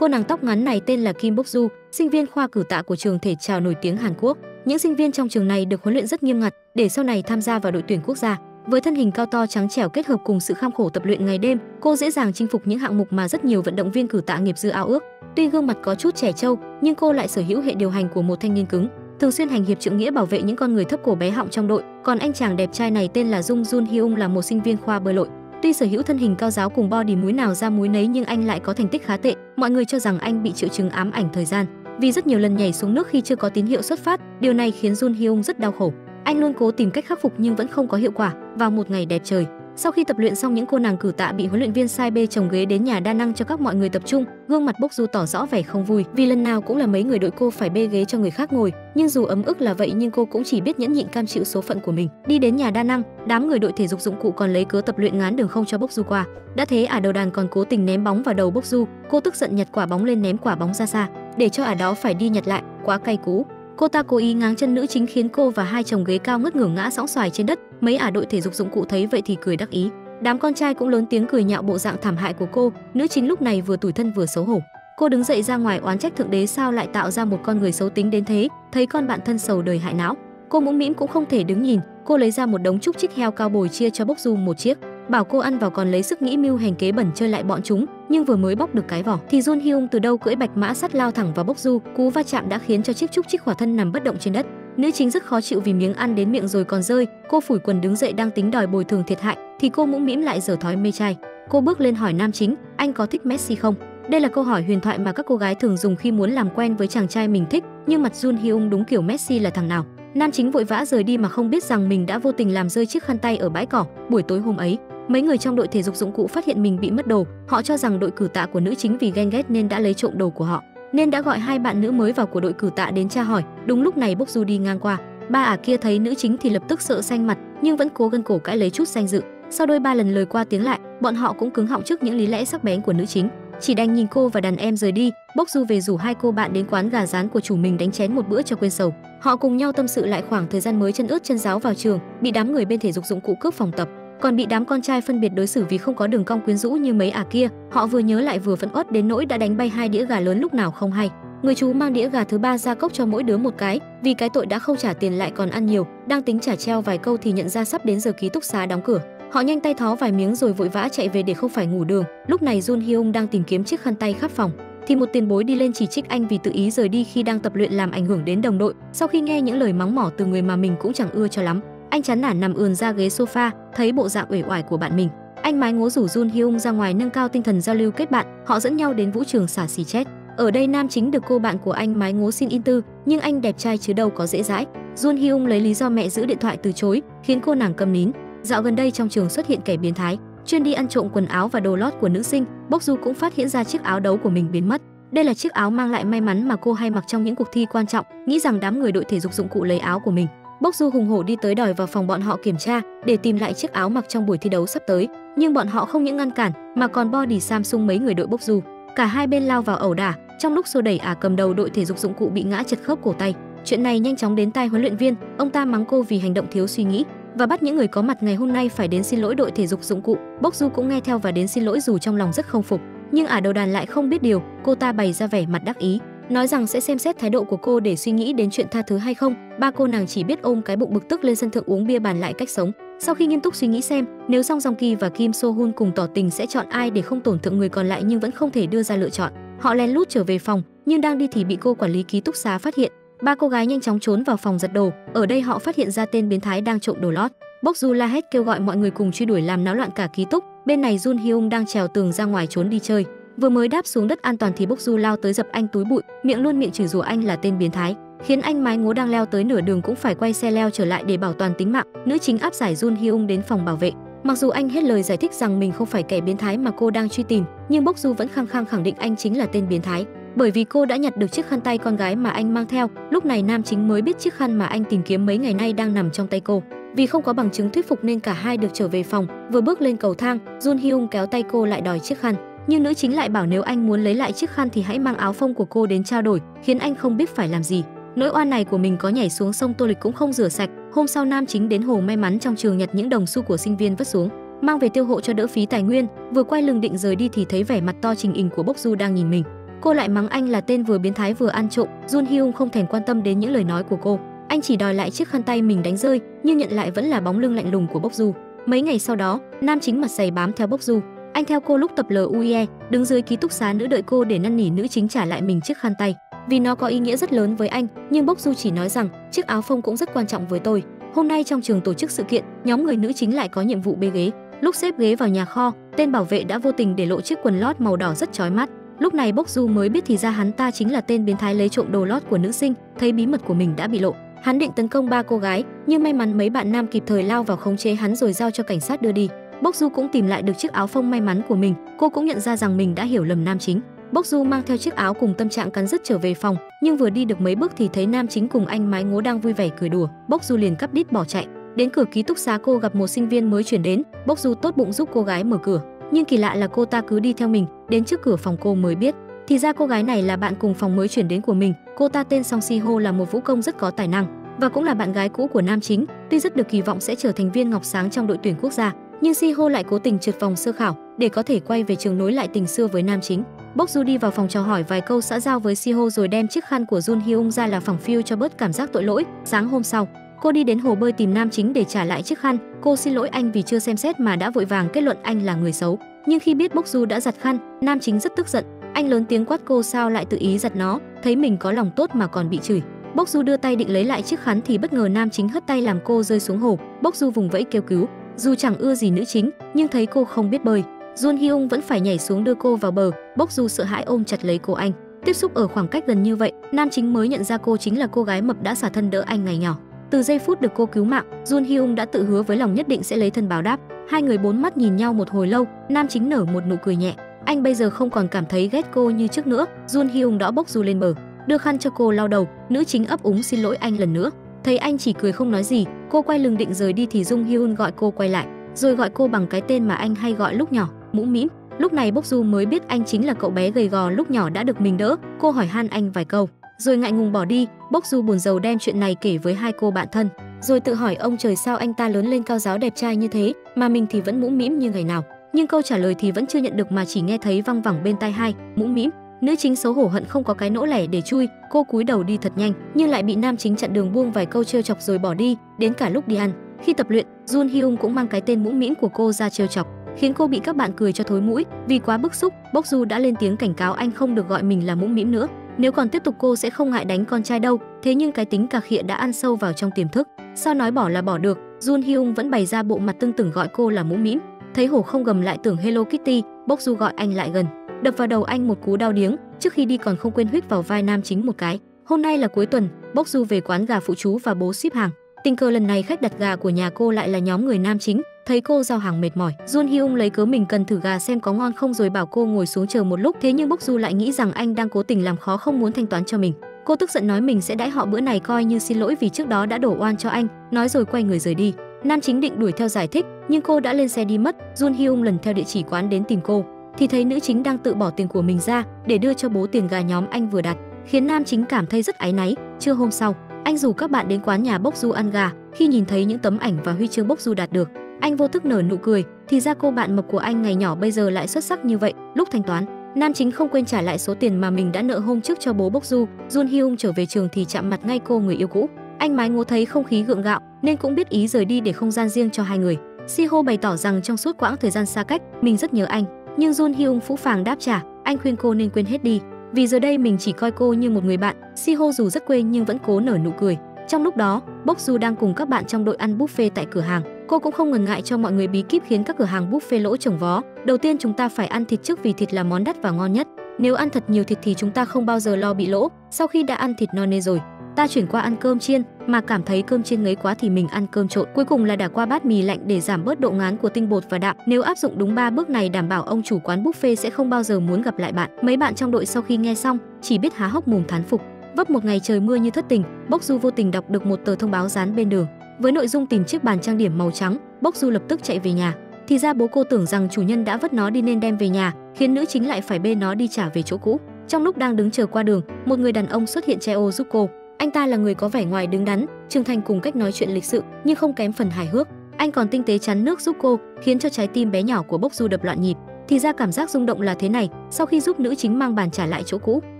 Cô nàng tóc ngắn này tên là Kim Bok-du, sinh viên khoa cử tạ của trường thể trào nổi tiếng Hàn Quốc. Những sinh viên trong trường này được huấn luyện rất nghiêm ngặt để sau này tham gia vào đội tuyển quốc gia. Với thân hình cao to trắng trẻo kết hợp cùng sự kham khổ tập luyện ngày đêm, cô dễ dàng chinh phục những hạng mục mà rất nhiều vận động viên cử tạ nghiệp dư ao ước. Tuy gương mặt có chút trẻ trâu, nhưng cô lại sở hữu hệ điều hành của một thanh niên cứng, thường xuyên hành hiệp trượng nghĩa bảo vệ những con người thấp cổ bé họng trong đội. Còn anh chàng đẹp trai này tên là Jung Hyung là một sinh viên khoa bơi lội. Tuy sở hữu thân hình cao ráo cùng body múi nào ra múi nấy nhưng anh lại có thành tích khá tệ. Mọi người cho rằng anh bị triệu chứng ám ảnh thời gian, vì rất nhiều lần nhảy xuống nước khi chưa có tín hiệu xuất phát. Điều này khiến Jun Hyung rất đau khổ. Anh luôn cố tìm cách khắc phục nhưng vẫn không có hiệu quả. Vào một ngày đẹp trời, sau khi tập luyện xong, những cô nàng cử tạ bị huấn luyện viên sai bê chồng ghế đến nhà đa năng cho các mọi người tập trung. Gương mặt Bok-du tỏ rõ vẻ không vui vì lần nào cũng là mấy người đội cô phải bê ghế cho người khác ngồi. Nhưng dù ấm ức là vậy nhưng cô cũng chỉ biết nhẫn nhịn cam chịu số phận của mình. Đi đến nhà đa năng, đám người đội thể dục dụng cụ còn lấy cớ tập luyện ngán đường không cho Bok-du qua. Đã thế ả đầu đàn còn cố tình ném bóng vào đầu Bok-du. Cô tức giận nhặt quả bóng lên ném quả bóng ra xa để cho ả đó phải đi nhặt lại. Quá cay cú. Cô ta cố ý ngáng chân nữ chính khiến cô và hai chồng ghế cao ngất ngửa ngã sõng xoài trên đất. Mấy ả đội thể dục dụng cụ thấy vậy thì cười đắc ý. Đám con trai cũng lớn tiếng cười nhạo bộ dạng thảm hại của cô. Nữ chính lúc này vừa tủi thân vừa xấu hổ. Cô đứng dậy ra ngoài oán trách thượng đế sao lại tạo ra một con người xấu tính đến thế. Thấy con bạn thân sầu đời hại não, cô mũm mĩm cũng không thể đứng nhìn. Cô lấy ra một đống chúc chích heo cao bồi chia cho Bok-du một chiếc, bảo cô ăn vào, còn lấy sức nghĩ mưu hành kế bẩn chơi lại bọn chúng. Nhưng vừa mới bóc được cái vỏ thì Jun Hyung từ đâu cưỡi bạch mã sắt lao thẳng vào Bok-du. Cú va chạm đã khiến cho chiếc chúc chích khỏa thân nằm bất động trên đất. Nữ chính rất khó chịu vì miếng ăn đến miệng rồi còn rơi. Cô phủi quần đứng dậy đang tính đòi bồi thường thiệt hại thì cô mũm mĩm lại giở thói mê trai. Cô bước lên hỏi nam chính, anh có thích Messi không? Đây là câu hỏi huyền thoại mà các cô gái thường dùng khi muốn làm quen với chàng trai mình thích. Nhưng mặt Jun Hyung đúng kiểu Messi là thằng nào. Nam chính vội vã rời đi mà không biết rằng mình đã vô tình làm rơi chiếc khăn tay ở bãi cỏ. Buổi tối hôm ấy, mấy người trong đội thể dục dụng cụ phát hiện mình bị mất đồ. Họ cho rằng đội cử tạ của nữ chính vì ghen ghét nên đã lấy trộm đồ của họ, nên đã gọi hai bạn nữ mới vào của đội cử tạ đến tra hỏi. Đúng lúc này Bok-du đi ngang qua, ba ả kia thấy nữ chính thì lập tức sợ xanh mặt nhưng vẫn cố gân cổ cãi lấy chút danh dự. Sau đôi ba lần lời qua tiếng lại, bọn họ cũng cứng họng trước những lý lẽ sắc bén của nữ chính, chỉ đành nhìn cô và đàn em rời đi. Bok-du về rủ hai cô bạn đến quán gà rán của chủ mình đánh chén một bữa cho quên sầu. Họ cùng nhau tâm sự lại khoảng thời gian mới chân ướt chân ráo vào trường, bị đám người bên thể dục dụng cụ cướp phòng tập, còn bị đám con trai phân biệt đối xử vì không có đường cong quyến rũ như mấy ả kia. Họ vừa nhớ lại vừa phẫn uất đến nỗi đã đánh bay hai đĩa gà lớn lúc nào không hay. Người chú mang đĩa gà thứ ba ra cốc cho mỗi đứa một cái, vì cái tội đã không trả tiền lại còn ăn nhiều. Đang tính trả treo vài câu thì nhận ra sắp đến giờ ký túc xá đóng cửa. Họ nhanh tay thó vài miếng rồi vội vã chạy về để không phải ngủ đường. Lúc này Jun Hyung đang tìm kiếm chiếc khăn tay khắp phòng thì một tiền bối đi lên chỉ trích anh vì tự ý rời đi khi đang tập luyện làm ảnh hưởng đến đồng đội. Sau khi nghe những lời mắng mỏ từ người mà mình cũng chẳng ưa cho lắm, anh chán nản nằm ườn ra ghế sofa. Thấy bộ dạng uể oải của bạn mình, anh mái ngố rủ Jun Hyung ra ngoài nâng cao tinh thần giao lưu kết bạn. Họ dẫn nhau đến vũ trường xả xì chết. Ở đây nam chính được cô bạn của anh mái ngố xin in tư, nhưng anh đẹp trai chứ đâu có dễ dãi. Jun Hyung lấy lý do mẹ giữ điện thoại từ chối, khiến cô nàng câm nín. Dạo gần đây trong trường xuất hiện kẻ biến thái, chuyên đi ăn trộm quần áo và đồ lót của nữ sinh. Bok-du cũng phát hiện ra chiếc áo đấu của mình biến mất. Đây là chiếc áo mang lại may mắn mà cô hay mặc trong những cuộc thi quan trọng. Nghĩ rằng đám người đội thể dục dụng cụ lấy áo của mình, Bok-du hùng hổ đi tới đòi vào phòng bọn họ kiểm tra để tìm lại chiếc áo mặc trong buổi thi đấu sắp tới. Nhưng bọn họ không những ngăn cản mà còn body Samsung mấy người đội Bok-du. Cả hai bên lao vào ẩu đả. Trong lúc xô đẩy, ả cầm đầu đội thể dục dụng cụ bị ngã chật khớp cổ tay. Chuyện này nhanh chóng đến tai huấn luyện viên, ông ta mắng cô vì hành động thiếu suy nghĩ và bắt những người có mặt ngày hôm nay phải đến xin lỗi đội thể dục dụng cụ. Bok-du cũng nghe theo và đến xin lỗi dù trong lòng rất không phục. Nhưng ả đầu đàn lại không biết điều, cô ta bày ra vẻ mặt đắc ý, nói rằng sẽ xem xét thái độ của cô để suy nghĩ đến chuyện tha thứ hay không. Ba cô nàng chỉ biết ôm cái bụng bực tức lên sân thượng uống bia bàn lại cách sống. Sau khi nghiêm túc suy nghĩ xem nếu Song Joong Ki và Kim So Hun cùng tỏ tình sẽ chọn ai để không tổn thương người còn lại nhưng vẫn không thể đưa ra lựa chọn, họ lén lút trở về phòng, nhưng đang đi thì bị cô quản lý ký túc xá phát hiện. Ba cô gái nhanh chóng trốn vào phòng giật đồ. Ở đây họ phát hiện ra tên biến thái đang trộm đồ lót. Bok-du la hét kêu gọi mọi người cùng truy đuổi làm náo loạn cả ký túc. Bên này Jun Hyung đang trèo tường ra ngoài trốn đi chơi. Vừa mới đáp xuống đất an toàn thì Bok-du lao tới dập anh túi bụi, miệng luôn miệng chửi rủa anh là tên biến thái, khiến anh mái ngố đang leo tới nửa đường cũng phải quay xe leo trở lại để bảo toàn tính mạng. Nữ chính áp giải Jun Hyung đến phòng bảo vệ. Mặc dù anh hết lời giải thích rằng mình không phải kẻ biến thái mà cô đang truy tìm, nhưng Bok-du vẫn khăng khăng khẳng định anh chính là tên biến thái, bởi vì cô đã nhặt được chiếc khăn tay con gái mà anh mang theo. Lúc này nam chính mới biết chiếc khăn mà anh tìm kiếm mấy ngày nay đang nằm trong tay cô. Vì không có bằng chứng thuyết phục nên cả hai được trở về phòng. Vừa bước lên cầu thang, Jun Hyung kéo tay cô lại đòi chiếc khăn, nhưng nữ chính lại bảo nếu anh muốn lấy lại chiếc khăn thì hãy mang áo phông của cô đến trao đổi, khiến anh không biết phải làm gì. Nỗi oan này của mình có nhảy xuống sông Tô Lịch cũng không rửa sạch. Hôm sau nam chính đến hồ may mắn trong trường nhặt những đồng xu của sinh viên vứt xuống, mang về tiêu hộ cho đỡ phí tài nguyên. Vừa quay lưng định rời đi thì thấy vẻ mặt to trình hình của Bok-du đang nhìn mình. Cô lại mắng anh là tên vừa biến thái vừa ăn trộm. Jun Hyung không thèm quan tâm đến những lời nói của cô. Anh chỉ đòi lại chiếc khăn tay mình đánh rơi, nhưng nhận lại vẫn là bóng lưng lạnh lùng của Bok Ju. Mấy ngày sau đó, nam chính mặt dày bám theo Bok Ju. Anh theo cô lúc tập LUE, đứng dưới ký túc xá nữ đợi cô để năn nỉ nữ chính trả lại mình chiếc khăn tay, vì nó có ý nghĩa rất lớn với anh. Nhưng Bok Ju chỉ nói rằng chiếc áo phông cũng rất quan trọng với tôi. Hôm nay trong trường tổ chức sự kiện, nhóm người nữ chính lại có nhiệm vụ bê ghế. Lúc xếp ghế vào nhà kho, tên bảo vệ đã vô tình để lộ chiếc quần lót màu đỏ rất chói mắt. Lúc này Bok Ju mới biết thì ra hắn ta chính là tên biến thái lấy trộm đồ lót của nữ sinh. Thấy bí mật của mình đã bị lộ, hắn định tấn công 3 cô gái, nhưng may mắn mấy bạn nam kịp thời lao vào khống chế hắn rồi giao cho cảnh sát đưa đi. Bok Ju cũng tìm lại được chiếc áo phông may mắn của mình. Cô cũng nhận ra rằng mình đã hiểu lầm nam chính. Bok Ju mang theo chiếc áo cùng tâm trạng cắn rứt trở về phòng, nhưng vừa đi được mấy bước thì thấy nam chính cùng anh mái ngố đang vui vẻ cười đùa. Bok Ju liền cắp đít bỏ chạy. Đến cửa ký túc xá cô gặp một sinh viên mới chuyển đến. Bok Ju tốt bụng giúp cô gái mở cửa, nhưng kỳ lạ là cô ta cứ đi theo mình. Đến trước cửa phòng cô mới biết, thì ra cô gái này là bạn cùng phòng mới chuyển đến của mình. Cô ta tên Song Si Ho, là một vũ công rất có tài năng và cũng là bạn gái cũ của nam chính. Tuy rất được kỳ vọng sẽ trở thành viên ngọc sáng trong đội tuyển quốc gia, nhưng Si Ho lại cố tình trượt vòng sơ khảo để có thể quay về trường nối lại tình xưa với nam chính. Bok Ju đi vào phòng chào hỏi vài câu xã giao với Si Ho rồi đem chiếc khăn của Jun Hyung ra là phẳng phiu cho bớt cảm giác tội lỗi. Sáng hôm sau, cô đi đến hồ bơi tìm nam chính để trả lại chiếc khăn. Cô xin lỗi anh vì chưa xem xét mà đã vội vàng kết luận anh là người xấu. Nhưng khi biết Bok Ju đã giặt khăn, nam chính rất tức giận. Anh lớn tiếng quát cô sao lại tự ý giặt nó, thấy mình có lòng tốt mà còn bị chửi. Bok Ju đưa tay định lấy lại chiếc khăn thì bất ngờ nam chính hất tay làm cô rơi xuống hồ. Bok Ju vùng vẫy kêu cứu. Dù chẳng ưa gì nữ chính, nhưng thấy cô không biết bơi, Jun Hyung vẫn phải nhảy xuống đưa cô vào bờ. Bok Ju sợ hãi ôm chặt lấy cô anh. Tiếp xúc ở khoảng cách gần như vậy, nam chính mới nhận ra cô chính là cô gái mập đã xả thân đỡ anh ngày nhỏ. Từ giây phút được cô cứu mạng, Jun Hyung đã tự hứa với lòng nhất định sẽ lấy thân báo đáp. Hai người bốn mắt nhìn nhau một hồi lâu, nam chính nở một nụ cười nhẹ. Anh bây giờ không còn cảm thấy ghét cô như trước nữa. Jun Hyung đỡ Bok Ju lên bờ, đưa khăn cho cô lau đầu. Nữ chính ấp úng xin lỗi anh lần nữa. Thấy anh chỉ cười không nói gì, cô quay lưng định rời đi thì Jung Hyun gọi cô quay lại, rồi gọi cô bằng cái tên mà anh hay gọi lúc nhỏ, Mũm Mĩm. Lúc này Bok Ju mới biết anh chính là cậu bé gầy gò lúc nhỏ đã được mình đỡ. Cô hỏi han anh vài câu, rồi ngại ngùng bỏ đi. Bok Ju buồn rầu đem chuyện này kể với hai cô bạn thân, rồi tự hỏi ông trời sao anh ta lớn lên cao ráo đẹp trai như thế mà mình thì vẫn mũm mĩm như ngày nào. Nhưng câu trả lời thì vẫn chưa nhận được mà chỉ nghe thấy văng vẳng bên tai hai, mũm mĩm. Nữ chính xấu hổ hận không có cái nỗ lẻ để chui. Cô cúi đầu đi thật nhanh nhưng lại bị nam chính chặn đường buông vài câu trêu chọc rồi bỏ đi. Đến cả lúc đi ăn, khi tập luyện, Jun Hyung cũng mang cái tên mũm mĩm của cô ra trêu chọc, khiến cô bị các bạn cười cho thối mũi. Vì quá bức xúc, Bok Ju đã lên tiếng cảnh cáo anh không được gọi mình là mũm mĩm nữa. Nếu còn tiếp tục cô sẽ không ngại đánh con trai đâu. Thế nhưng cái tính cà khịa đã ăn sâu vào trong tiềm thức. Sao nói bỏ là bỏ được, Jun Hyung vẫn bày ra bộ mặt tưng tửng gọi cô là mũm mĩm. Thấy hổ không gầm lại tưởng Hello Kitty, Bok Ju gọi anh lại gần, đập vào đầu anh một cú đau điếng. Trước khi đi còn không quên huých vào vai nam chính một cái. Hôm nay là cuối tuần, Bok Ju về quán gà phụ chú và bố ship hàng. Tình cờ lần này khách đặt gà của nhà cô lại là nhóm người nam chính. Thấy cô giao hàng mệt mỏi, Jun Hyung lấy cớ mình cần thử gà xem có ngon không rồi bảo cô ngồi xuống chờ một lúc. Thế nhưng Bok Ju lại nghĩ rằng anh đang cố tình làm khó không muốn thanh toán cho mình. Cô tức giận nói mình sẽ đãi họ bữa này coi như xin lỗi vì trước đó đã đổ oan cho anh, nói rồi quay người rời đi. Nam chính định đuổi theo giải thích nhưng cô đã lên xe đi mất. Jun Hyung lần theo địa chỉ quán đến tìm cô thì thấy nữ chính đang tự bỏ tiền của mình ra để đưa cho bố tiền gà nhóm anh vừa đặt, khiến nam chính cảm thấy rất áy náy. Trưa hôm sau, anh rủ các bạn đến quán nhà Bok Ju ăn gà. Khi nhìn thấy những tấm ảnh và huy chương Bok Ju đạt được, anh vô thức nở nụ cười. Thì ra cô bạn mập của anh ngày nhỏ bây giờ lại xuất sắc như vậy. Lúc thanh toán, nam chính không quên trả lại số tiền mà mình đã nợ hôm trước cho bố Bok Ju. Jun Hyung trở về trường thì chạm mặt ngay cô người yêu cũ. Anh mái ngố thấy không khí gượng gạo nên cũng biết ý rời đi để không gian riêng cho hai người. Si Ho bày tỏ rằng trong suốt quãng thời gian xa cách, mình rất nhớ anh. Nhưng Jun Hyung phũ phàng đáp trả, anh khuyên cô nên quên hết đi, vì giờ đây mình chỉ coi cô như một người bạn. Si Ho dù rất quê nhưng vẫn cố nở nụ cười. Trong lúc đó, Bok Ju đang cùng các bạn trong đội ăn buffet tại cửa hàng. Cô cũng không ngần ngại cho mọi người bí kíp khiến các cửa hàng buffet lỗ chồng vó. Đầu tiên chúng ta phải ăn thịt trước vì thịt là món đắt và ngon nhất. Nếu ăn thật nhiều thịt thì chúng ta không bao giờ lo bị lỗ. Sau khi đã ăn thịt no nê rồi, ta chuyển qua ăn cơm chiên, mà cảm thấy cơm chiên ngấy quá thì mình ăn cơm trộn. Cuối cùng là đả qua bát mì lạnh để giảm bớt độ ngán của tinh bột và đạm. Nếu áp dụng đúng 3 bước này đảm bảo ông chủ quán buffet sẽ không bao giờ muốn gặp lại bạn. Mấy bạn trong đội sau khi nghe xong chỉ biết há hốc mồm thán phục. Vấp một ngày trời mưa như thất tình, Bok Ju vô tình đọc được một tờ thông báo dán bên đường với nội dung tìm chiếc bàn trang điểm màu trắng. Bok Ju lập tức chạy về nhà. Thì ra bố cô tưởng rằng chủ nhân đã vứt nó đi nên đem về nhà, khiến nữ chính lại phải bê nó đi trả về chỗ cũ. Trong lúc đang đứng chờ qua đường, một người đàn ông xuất hiện che ô giúp cô. Anh ta là người có vẻ ngoài đứng đắn, trưởng thành cùng cách nói chuyện lịch sự nhưng không kém phần hài hước. Anh còn tinh tế chắn nước giúp cô, khiến cho trái tim bé nhỏ của Bok Ju đập loạn nhịp. Thì ra cảm giác rung động là thế này, sau khi giúp nữ chính mang bàn trả lại chỗ cũ,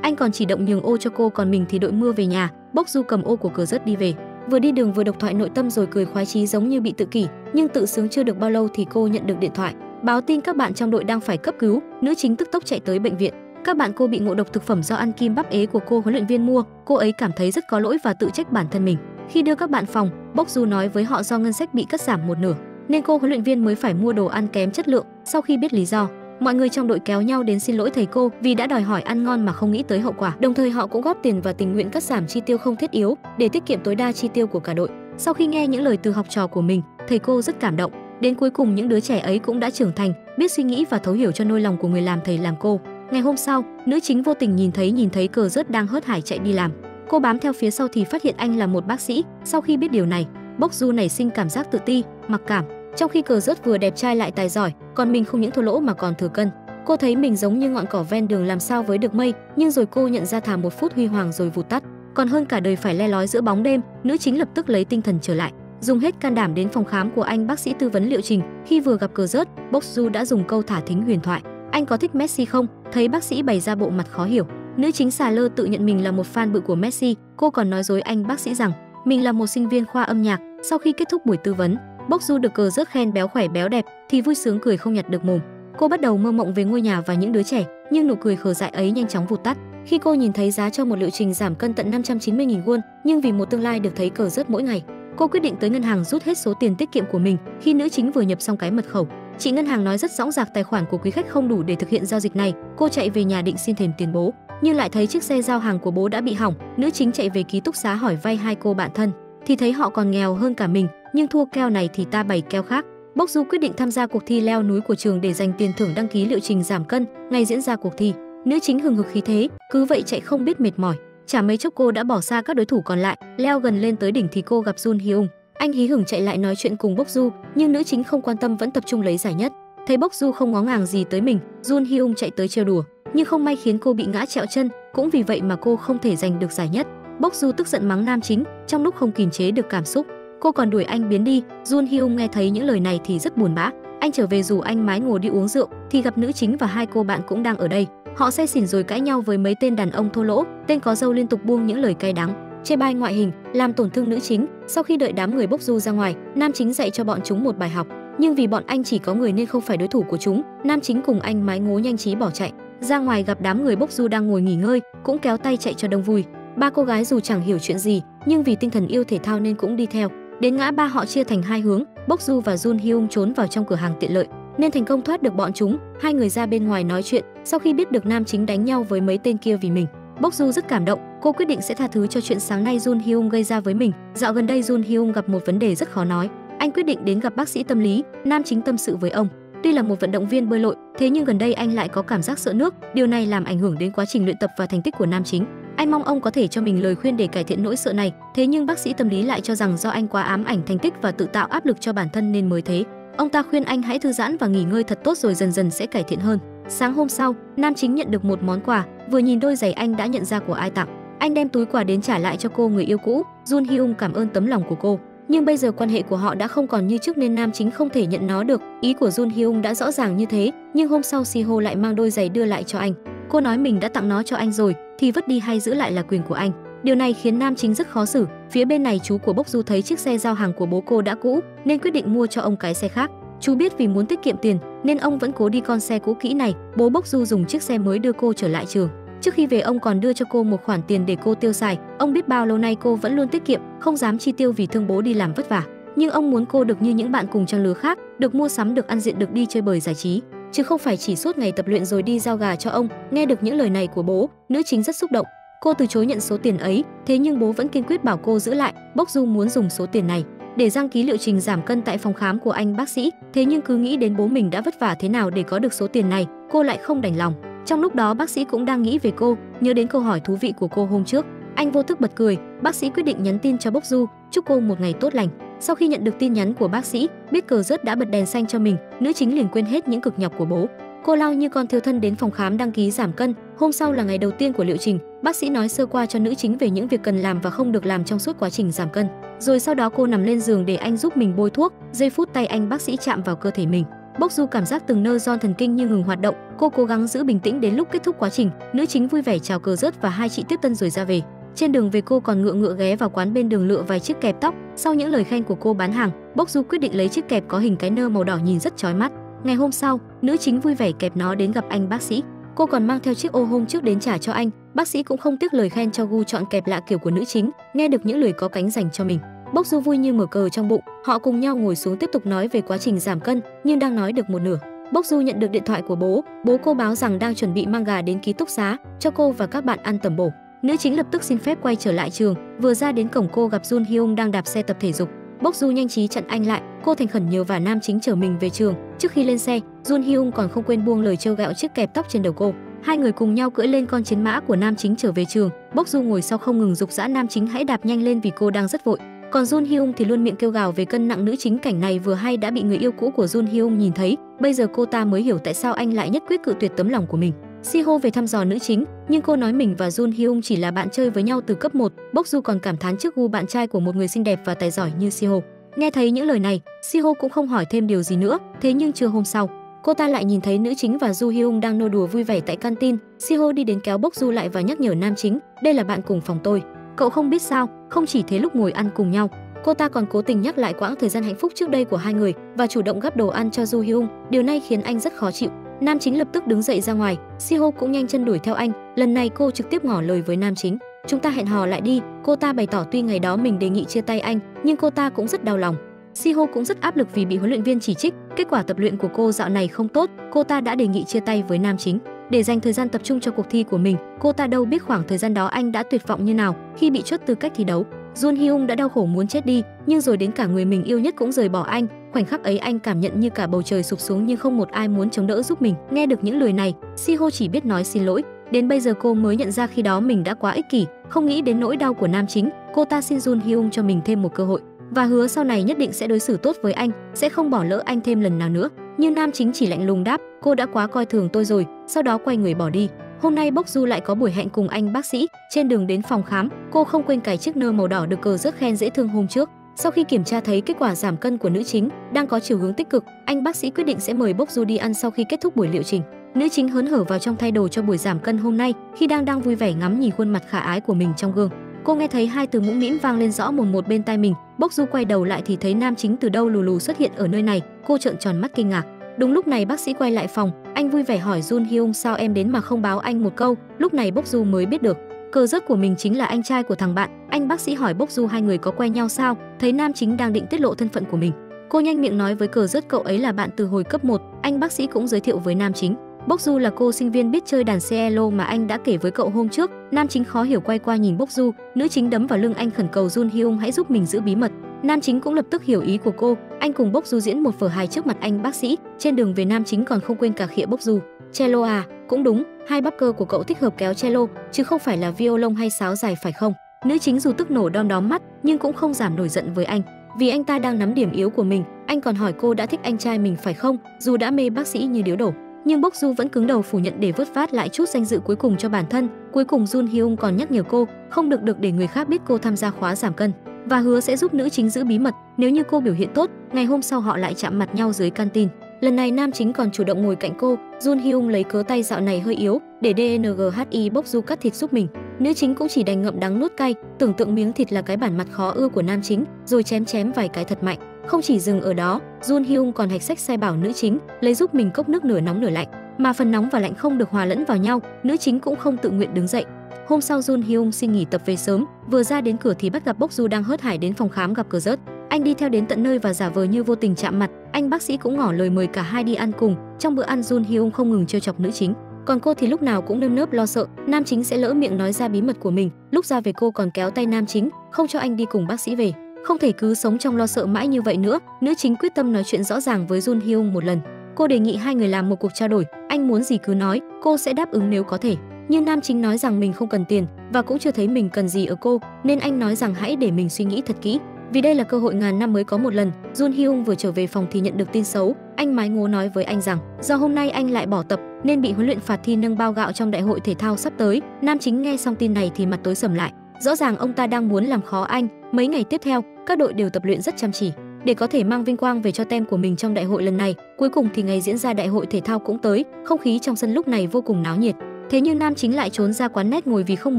anh còn chỉ động nhường ô cho cô, còn mình thì đội mưa về nhà. Bốc Du cầm ô của Cờ Rớt đi về, vừa đi đường vừa độc thoại nội tâm rồi cười khoái chí giống như bị tự kỷ, nhưng tự sướng chưa được bao lâu thì cô nhận được điện thoại báo tin các bạn trong đội đang phải cấp cứu. Nữ chính tức tốc chạy tới bệnh viện. Các bạn cô bị ngộ độc thực phẩm do ăn kim bắp ế của cô huấn luyện viên mua. Cô ấy cảm thấy rất có lỗi và tự trách bản thân mình. Khi đưa các bạn phòng, Bốc Du nói với họ do ngân sách bị cắt giảm một nửa nên cô huấn luyện viên mới phải mua đồ ăn kém chất lượng. Sau khi biết lý do, mọi người trong đội kéo nhau đến xin lỗi thầy cô vì đã đòi hỏi ăn ngon mà không nghĩ tới hậu quả. Đồng thời họ cũng góp tiền và tình nguyện cắt giảm chi tiêu không thiết yếu để tiết kiệm tối đa chi tiêu của cả đội. Sau khi nghe những lời từ học trò của mình, thầy cô rất cảm động. Đến cuối cùng những đứa trẻ ấy cũng đã trưởng thành, biết suy nghĩ và thấu hiểu cho nỗi lòng của người làm thầy làm cô. Ngày hôm sau, nữ chính vô tình nhìn thấy Cờ Rớt đang hớt hải chạy đi làm. Cô bám theo phía sau thì phát hiện anh là một bác sĩ. Sau khi biết điều này, Bốc Du nảy sinh cảm giác tự ti, mặc cảm. Trong khi Cờ Rớt vừa đẹp trai lại tài giỏi, còn mình không những thua lỗ mà còn thừa cân. Cô thấy mình giống như ngọn cỏ ven đường làm sao với được mây, nhưng rồi cô nhận ra thà một phút huy hoàng rồi vụt tắt, còn hơn cả đời phải le lói giữa bóng đêm. Nữ chính lập tức lấy tinh thần trở lại, dùng hết can đảm đến phòng khám của anh bác sĩ tư vấn liệu trình. Khi vừa gặp Cờ Rớt, Bốc Du đã dùng câu thả thính huyền thoại: "Anh có thích Messi không?" Thấy bác sĩ bày ra bộ mặt khó hiểu, nữ chính xà lơ tự nhận mình là một fan bự của Messi. Cô còn nói dối anh bác sĩ rằng mình là một sinh viên khoa âm nhạc. Sau khi kết thúc buổi tư vấn, Bốc Du được Cờ Rớt khen béo khỏe béo đẹp thì vui sướng cười không nhặt được mồm. Cô bắt đầu mơ mộng về ngôi nhà và những đứa trẻ, nhưng nụ cười khờ dại ấy nhanh chóng vụt tắt khi cô nhìn thấy giá cho một liệu trình giảm cân tận 590.000 won. Nhưng vì một tương lai được thấy Cờ Rớt mỗi ngày, cô quyết định tới ngân hàng rút hết số tiền tiết kiệm của mình. Khi nữ chính vừa nhập xong cái mật khẩu, chị ngân hàng nói rất rõ ràng tài khoản của quý khách không đủ để thực hiện giao dịch này. Cô chạy về nhà định xin thêm tiền bố, nhưng lại thấy chiếc xe giao hàng của bố đã bị hỏng. Nữ chính chạy về ký túc xá hỏi vay hai cô bạn thân thì thấy họ còn nghèo hơn cả mình, nhưng thua keo này thì ta bày keo khác. Bốc Du quyết định tham gia cuộc thi leo núi của trường để giành tiền thưởng đăng ký liệu trình giảm cân. Ngày diễn ra cuộc thi, nữ chính hừng hực khí thế, cứ vậy chạy không biết mệt mỏi. Chả mấy chốc cô đã bỏ xa các đối thủ còn lại. Leo gần lên tới đỉnh thì cô gặp Jun Hyung. Anh hí hửng chạy lại nói chuyện cùng Bốc Du, nhưng nữ chính không quan tâm, vẫn tập trung lấy giải nhất. Thấy Bốc Du không ngó ngàng gì tới mình, Jun Hyung chạy tới trêu đùa, nhưng không may khiến cô bị ngã trẹo chân. Cũng vì vậy mà cô không thể giành được giải nhất. Bốc Du tức giận mắng nam chính, trong lúc không kìm chế được cảm xúc, cô còn đuổi anh biến đi. Jun Hyung nghe thấy những lời này thì rất buồn bã. Anh trở về rủ anh mái ngồi đi uống rượu thì gặp nữ chính và hai cô bạn cũng đang ở đây. Họ say xỉn rồi cãi nhau với mấy tên đàn ông thô lỗ, tên có râu liên tục buông những lời cay đắng, chê bai ngoại hình, làm tổn thương nữ chính. Sau khi đợi đám người Bốc Du ra ngoài, nam chính dạy cho bọn chúng một bài học, nhưng vì bọn anh chỉ có người nên không phải đối thủ của chúng. Nam chính cùng anh mái ngố nhanh trí bỏ chạy. Ra ngoài gặp đám người Bốc Du đang ngồi nghỉ ngơi, cũng kéo tay chạy cho đông vui. Ba cô gái dù chẳng hiểu chuyện gì, nhưng vì tinh thần yêu thể thao nên cũng đi theo. Đến ngã ba họ chia thành hai hướng, Bốc Du và Jun Hyung trốn vào trong cửa hàng tiện lợi nên thành công thoát được bọn chúng. Hai người ra bên ngoài nói chuyện. Sau khi biết được nam chính đánh nhau với mấy tên kia vì mình, Bốc Du rất cảm động. Cô quyết định sẽ tha thứ cho chuyện sáng nay Jun Hyung gây ra với mình. Dạo gần đây Jun Hyung gặp một vấn đề rất khó nói. Anh quyết định đến gặp bác sĩ tâm lý. Nam chính tâm sự với ông. Tuy là một vận động viên bơi lội, thế nhưng gần đây anh lại có cảm giác sợ nước. Điều này làm ảnh hưởng đến quá trình luyện tập và thành tích của nam chính. Anh mong ông có thể cho mình lời khuyên để cải thiện nỗi sợ này. Thế nhưng bác sĩ tâm lý lại cho rằng do anh quá ám ảnh thành tích và tự tạo áp lực cho bản thân nên mới thế. Ông ta khuyên anh hãy thư giãn và nghỉ ngơi thật tốt rồi dần dần sẽ cải thiện hơn. Sáng hôm sau, nam chính nhận được một món quà. Vừa nhìn đôi giày anh đã nhận ra của ai tặng. Anh đem túi quà đến trả lại cho cô người yêu cũ. Jun Hyung cảm ơn tấm lòng của cô, nhưng bây giờ quan hệ của họ đã không còn như trước nên nam chính không thể nhận nó được. Ý của Jun Hyung đã rõ ràng như thế, nhưng hôm sau Siho lại mang đôi giày đưa lại cho anh. Cô nói mình đã tặng nó cho anh rồi, thì vứt đi hay giữ lại là quyền của anh. Điều này khiến nam chính rất khó xử. Phía bên này chú của Bốc Du thấy chiếc xe giao hàng của bố cô đã cũ nên quyết định mua cho ông cái xe khác. Chú biết vì muốn tiết kiệm tiền nên ông vẫn cố đi con xe cũ kỹ này. Bố Bốc Du dùng chiếc xe mới đưa cô trở lại trường. Trước khi về ông còn đưa cho cô một khoản tiền để cô tiêu xài. Ông biết bao lâu nay cô vẫn luôn tiết kiệm, không dám chi tiêu vì thương bố đi làm vất vả. Nhưng ông muốn cô được như những bạn cùng trang lứa khác, được mua sắm, được ăn diện, được đi chơi bời giải trí, chứ không phải chỉ suốt ngày tập luyện rồi đi giao gà cho ông. Nghe được những lời này của bố, nữ chính rất xúc động. Cô từ chối nhận số tiền ấy, thế nhưng bố vẫn kiên quyết bảo cô giữ lại. Bốc Du muốn dùng số tiền này để đăng ký liệu trình giảm cân tại phòng khám của anh bác sĩ. Thế nhưng cứ nghĩ đến bố mình đã vất vả thế nào để có được số tiền này, cô lại không đành lòng. Trong lúc đó bác sĩ cũng đang nghĩ về cô, nhớ đến câu hỏi thú vị của cô hôm trước. Anh vô thức bật cười. Bác sĩ quyết định nhắn tin cho Bốc Du, chúc cô một ngày tốt lành. Sau khi nhận được tin nhắn của bác sĩ, biết Cờ Rớt đã bật đèn xanh cho mình, nữ chính liền quên hết những cực nhọc của bố. Cô lao như con thiêu thân đến phòng khám đăng ký giảm cân. Hôm sau là ngày đầu tiên của liệu trình. Bác sĩ nói sơ qua cho nữ chính về những việc cần làm và không được làm trong suốt quá trình giảm cân. Rồi sau đó cô nằm lên giường để anh giúp mình bôi thuốc. Giây phút tay anh bác sĩ chạm vào cơ thể mình, Bốc Du cảm giác từng neuron thần kinh như ngừng hoạt động, cô cố gắng giữ bình tĩnh đến lúc kết thúc quá trình. Nữ chính vui vẻ chào cờ rớt và hai chị tiếp tân rồi ra về. Trên đường về cô còn ngựa ghé vào quán bên đường lựa vài chiếc kẹp tóc. Sau những lời khen của cô bán hàng, Bốc Du quyết định lấy chiếc kẹp có hình cái nơ màu đỏ nhìn rất chói mắt. Ngày hôm sau, nữ chính vui vẻ kẹp nó đến gặp anh bác sĩ. Cô còn mang theo chiếc ô hôm trước đến trả cho anh. Bác sĩ cũng không tiếc lời khen cho gu chọn kẹp lạ kiểu của nữ chính. Nghe được những lời có cánh dành cho mình, Bốc Du vui như mở cờ trong bụng. Họ cùng nhau ngồi xuống tiếp tục nói về quá trình giảm cân, nhưng đang nói được một nửa, Bốc Du nhận được điện thoại của bố cô báo rằng đang chuẩn bị mang gà đến ký túc xá cho cô và các bạn ăn tầm bổ. Nữ chính lập tức xin phép quay trở lại trường. Vừa ra đến cổng cô gặp Jun Hyung đang đạp xe tập thể dục. Bốc Du nhanh trí chặn anh lại. Cô thành khẩn nhờ vả nam chính chở mình về trường. Trước khi lên xe, Jun Hyung còn không quên buông lời trêu ghẹo chiếc kẹp tóc trên đầu cô. Hai người cùng nhau cưỡi lên con chiến mã của nam chính trở về trường. Bốc Du ngồi sau không ngừng giục giã nam chính hãy đạp nhanh lên vì cô đang rất vội. Còn Jun Hyung thì luôn miệng kêu gào về cân nặng nữ chính. Cảnh này vừa hay đã bị người yêu cũ của Jun Hyung nhìn thấy. Bây giờ cô ta mới hiểu tại sao anh lại nhất quyết cự tuyệt tấm lòng của mình. Siho về thăm dò nữ chính, nhưng cô nói mình và Jun Hyung chỉ là bạn chơi với nhau từ cấp 1. Bốc Du còn cảm thán trước gu bạn trai của một người xinh đẹp và tài giỏi như Siho. Nghe thấy những lời này, Siho cũng không hỏi thêm điều gì nữa. Thế nhưng trưa hôm sau, cô ta lại nhìn thấy nữ chính và Ju Hyung đang nô đùa vui vẻ tại canteen. Siho đi đến kéo Bốc Du lại và nhắc nhở nam chính, đây là bạn cùng phòng tôi. Cậu không biết sao, không chỉ thế lúc ngồi ăn cùng nhau, cô ta còn cố tình nhắc lại quãng thời gian hạnh phúc trước đây của hai người và chủ động gắp đồ ăn cho Ju Hyung. Điều này khiến anh rất khó chịu. Nam chính lập tức đứng dậy ra ngoài, Siho cũng nhanh chân đuổi theo anh. Lần này cô trực tiếp ngỏ lời với nam chính, chúng ta hẹn hò lại đi. Cô ta bày tỏ tuy ngày đó mình đề nghị chia tay anh, nhưng cô ta cũng rất đau lòng. Siho cũng rất áp lực vì bị huấn luyện viên chỉ trích, kết quả tập luyện của cô dạo này không tốt. Cô ta đã đề nghị chia tay với nam chính để dành thời gian tập trung cho cuộc thi của mình. Cô ta đâu biết khoảng thời gian đó anh đã tuyệt vọng như nào khi bị chốt tư cách thi đấu. Jun Hyung đã đau khổ muốn chết đi, nhưng rồi đến cả người mình yêu nhất cũng rời bỏ anh. Khoảnh khắc ấy anh cảm nhận như cả bầu trời sụp xuống nhưng không một ai muốn chống đỡ giúp mình. Nghe được những lời này, Siho chỉ biết nói xin lỗi. Đến bây giờ cô mới nhận ra khi đó mình đã quá ích kỷ, không nghĩ đến nỗi đau của nam chính. Cô ta xin Jun Hyung cho mình thêm một cơ hội và hứa sau này nhất định sẽ đối xử tốt với anh, sẽ không bỏ lỡ anh thêm lần nào nữa. Nhưng nam chính chỉ lạnh lùng đáp, cô đã quá coi thường tôi rồi, sau đó quay người bỏ đi. Hôm nay Bốc Du lại có buổi hẹn cùng anh bác sĩ. Trên đường đến phòng khám, cô không quên cài chiếc nơ màu đỏ được cờ rất khen dễ thương hôm trước. Sau khi kiểm tra thấy kết quả giảm cân của nữ chính đang có chiều hướng tích cực, anh bác sĩ quyết định sẽ mời Bốc Du đi ăn sau khi kết thúc buổi liệu trình. Nữ chính hớn hở vào trong thay đồ cho buổi giảm cân hôm nay. Khi đang vui vẻ ngắm nhìn khuôn mặt khả ái của mình trong gương, cô nghe thấy hai từ mũm mĩm vang lên rõ mồn một bên tai mình. Bốc Du quay đầu lại thì thấy nam chính từ đâu lù lù xuất hiện ở nơi này. Cô trợn tròn mắt kinh ngạc. Đúng lúc này bác sĩ quay lại phòng, anh vui vẻ hỏi Jun Hyung sao em đến mà không báo anh một câu. Lúc này Bốc Du mới biết được cờ rớt của mình chính là anh trai của thằng bạn. Anh bác sĩ hỏi Bốc Du hai người có quen nhau sao. Thấy nam chính đang định tiết lộ thân phận của mình, cô nhanh miệng nói với cờ rớt cậu ấy là bạn từ hồi cấp 1. Anh bác sĩ cũng giới thiệu với nam chính, Bốc Du là cô sinh viên biết chơi đàn cello mà anh đã kể với cậu hôm trước. Nam chính khó hiểu quay qua nhìn Bốc Du, nữ chính đấm vào lưng anh khẩn cầu Jun Hyung hãy giúp mình giữ bí mật. Nam chính cũng lập tức hiểu ý của cô, anh cùng Bốc Du diễn một vở hài trước mặt anh bác sĩ. Trên đường về nam chính còn không quên cà khịa Bốc Du, cello à, cũng đúng, hai bắp cơ của cậu thích hợp kéo cello chứ không phải là violon hay sáo dài phải không? Nữ chính dù tức nổ đom đóm mắt nhưng cũng không giảm nổi giận với anh, vì anh ta đang nắm điểm yếu của mình. Anh còn hỏi cô đã thích anh trai mình phải không, dù đã mê bác sĩ như điếu đổ. Nhưng Bốc Du vẫn cứng đầu phủ nhận để vớt vát lại chút danh dự cuối cùng cho bản thân. Cuối cùng Jun Hyung còn nhắc nhở cô không được để người khác biết cô tham gia khóa giảm cân và hứa sẽ giúp nữ chính giữ bí mật nếu như cô biểu hiện tốt. Ngày hôm sau họ lại chạm mặt nhau dưới canteen. Lần này nam chính còn chủ động ngồi cạnh cô. Jun Hyung lấy cớ tay dạo này hơi yếu để DNGHI Bốc Du cắt thịt giúp mình. Nữ chính cũng chỉ đành ngậm đắng nuốt cay, tưởng tượng miếng thịt là cái bản mặt khó ưa của nam chính, rồi chém vài cái thật mạnh. Không chỉ dừng ở đó, Jun Hyung còn hạch sách sai bảo nữ chính lấy giúp mình cốc nước nửa nóng nửa lạnh, mà phần nóng và lạnh không được hòa lẫn vào nhau. Nữ chính cũng không tự nguyện đứng dậy. Hôm sau Jun Hyung xin nghỉ tập về sớm, vừa ra đến cửa thì bắt gặp Bốc Du đang hớt hải đến phòng khám gặp cờ rớt. Anh đi theo đến tận nơi và giả vờ như vô tình chạm mặt. Anh bác sĩ cũng ngỏ lời mời cả hai đi ăn cùng. Trong bữa ăn Jun Hyung không ngừng trêu chọc nữ chính, còn cô thì lúc nào cũng nơm nớp lo sợ nam chính sẽ lỡ miệng nói ra bí mật của mình. Lúc ra về cô còn kéo tay nam chính không cho anh đi cùng bác sĩ về. Không thể cứ sống trong lo sợ mãi như vậy nữa. Nữ chính quyết tâm nói chuyện rõ ràng với Jun Hyung một lần. Cô đề nghị hai người làm một cuộc trao đổi, anh muốn gì cứ nói, cô sẽ đáp ứng nếu có thể. Nhưng nam chính nói rằng mình không cần tiền và cũng chưa thấy mình cần gì ở cô, nên anh nói rằng hãy để mình suy nghĩ thật kỹ, vì đây là cơ hội ngàn năm mới có một lần. Jun Hyung vừa trở về phòng thì nhận được tin xấu. Anh mái ngố nói với anh rằng do hôm nay anh lại bỏ tập nên bị huấn luyện phạt thi nâng bao gạo trong đại hội thể thao sắp tới. Nam chính nghe xong tin này thì mặt tối sầm lại. Rõ ràng ông ta đang muốn làm khó anh. Mấy ngày tiếp theo, các đội đều tập luyện rất chăm chỉ. để có thể mang vinh quang về cho team của mình trong đại hội lần này. Cuối cùng thì ngày diễn ra đại hội thể thao cũng tới, không khí trong sân lúc này vô cùng náo nhiệt. Thế nhưng nam chính lại trốn ra quán net ngồi vì không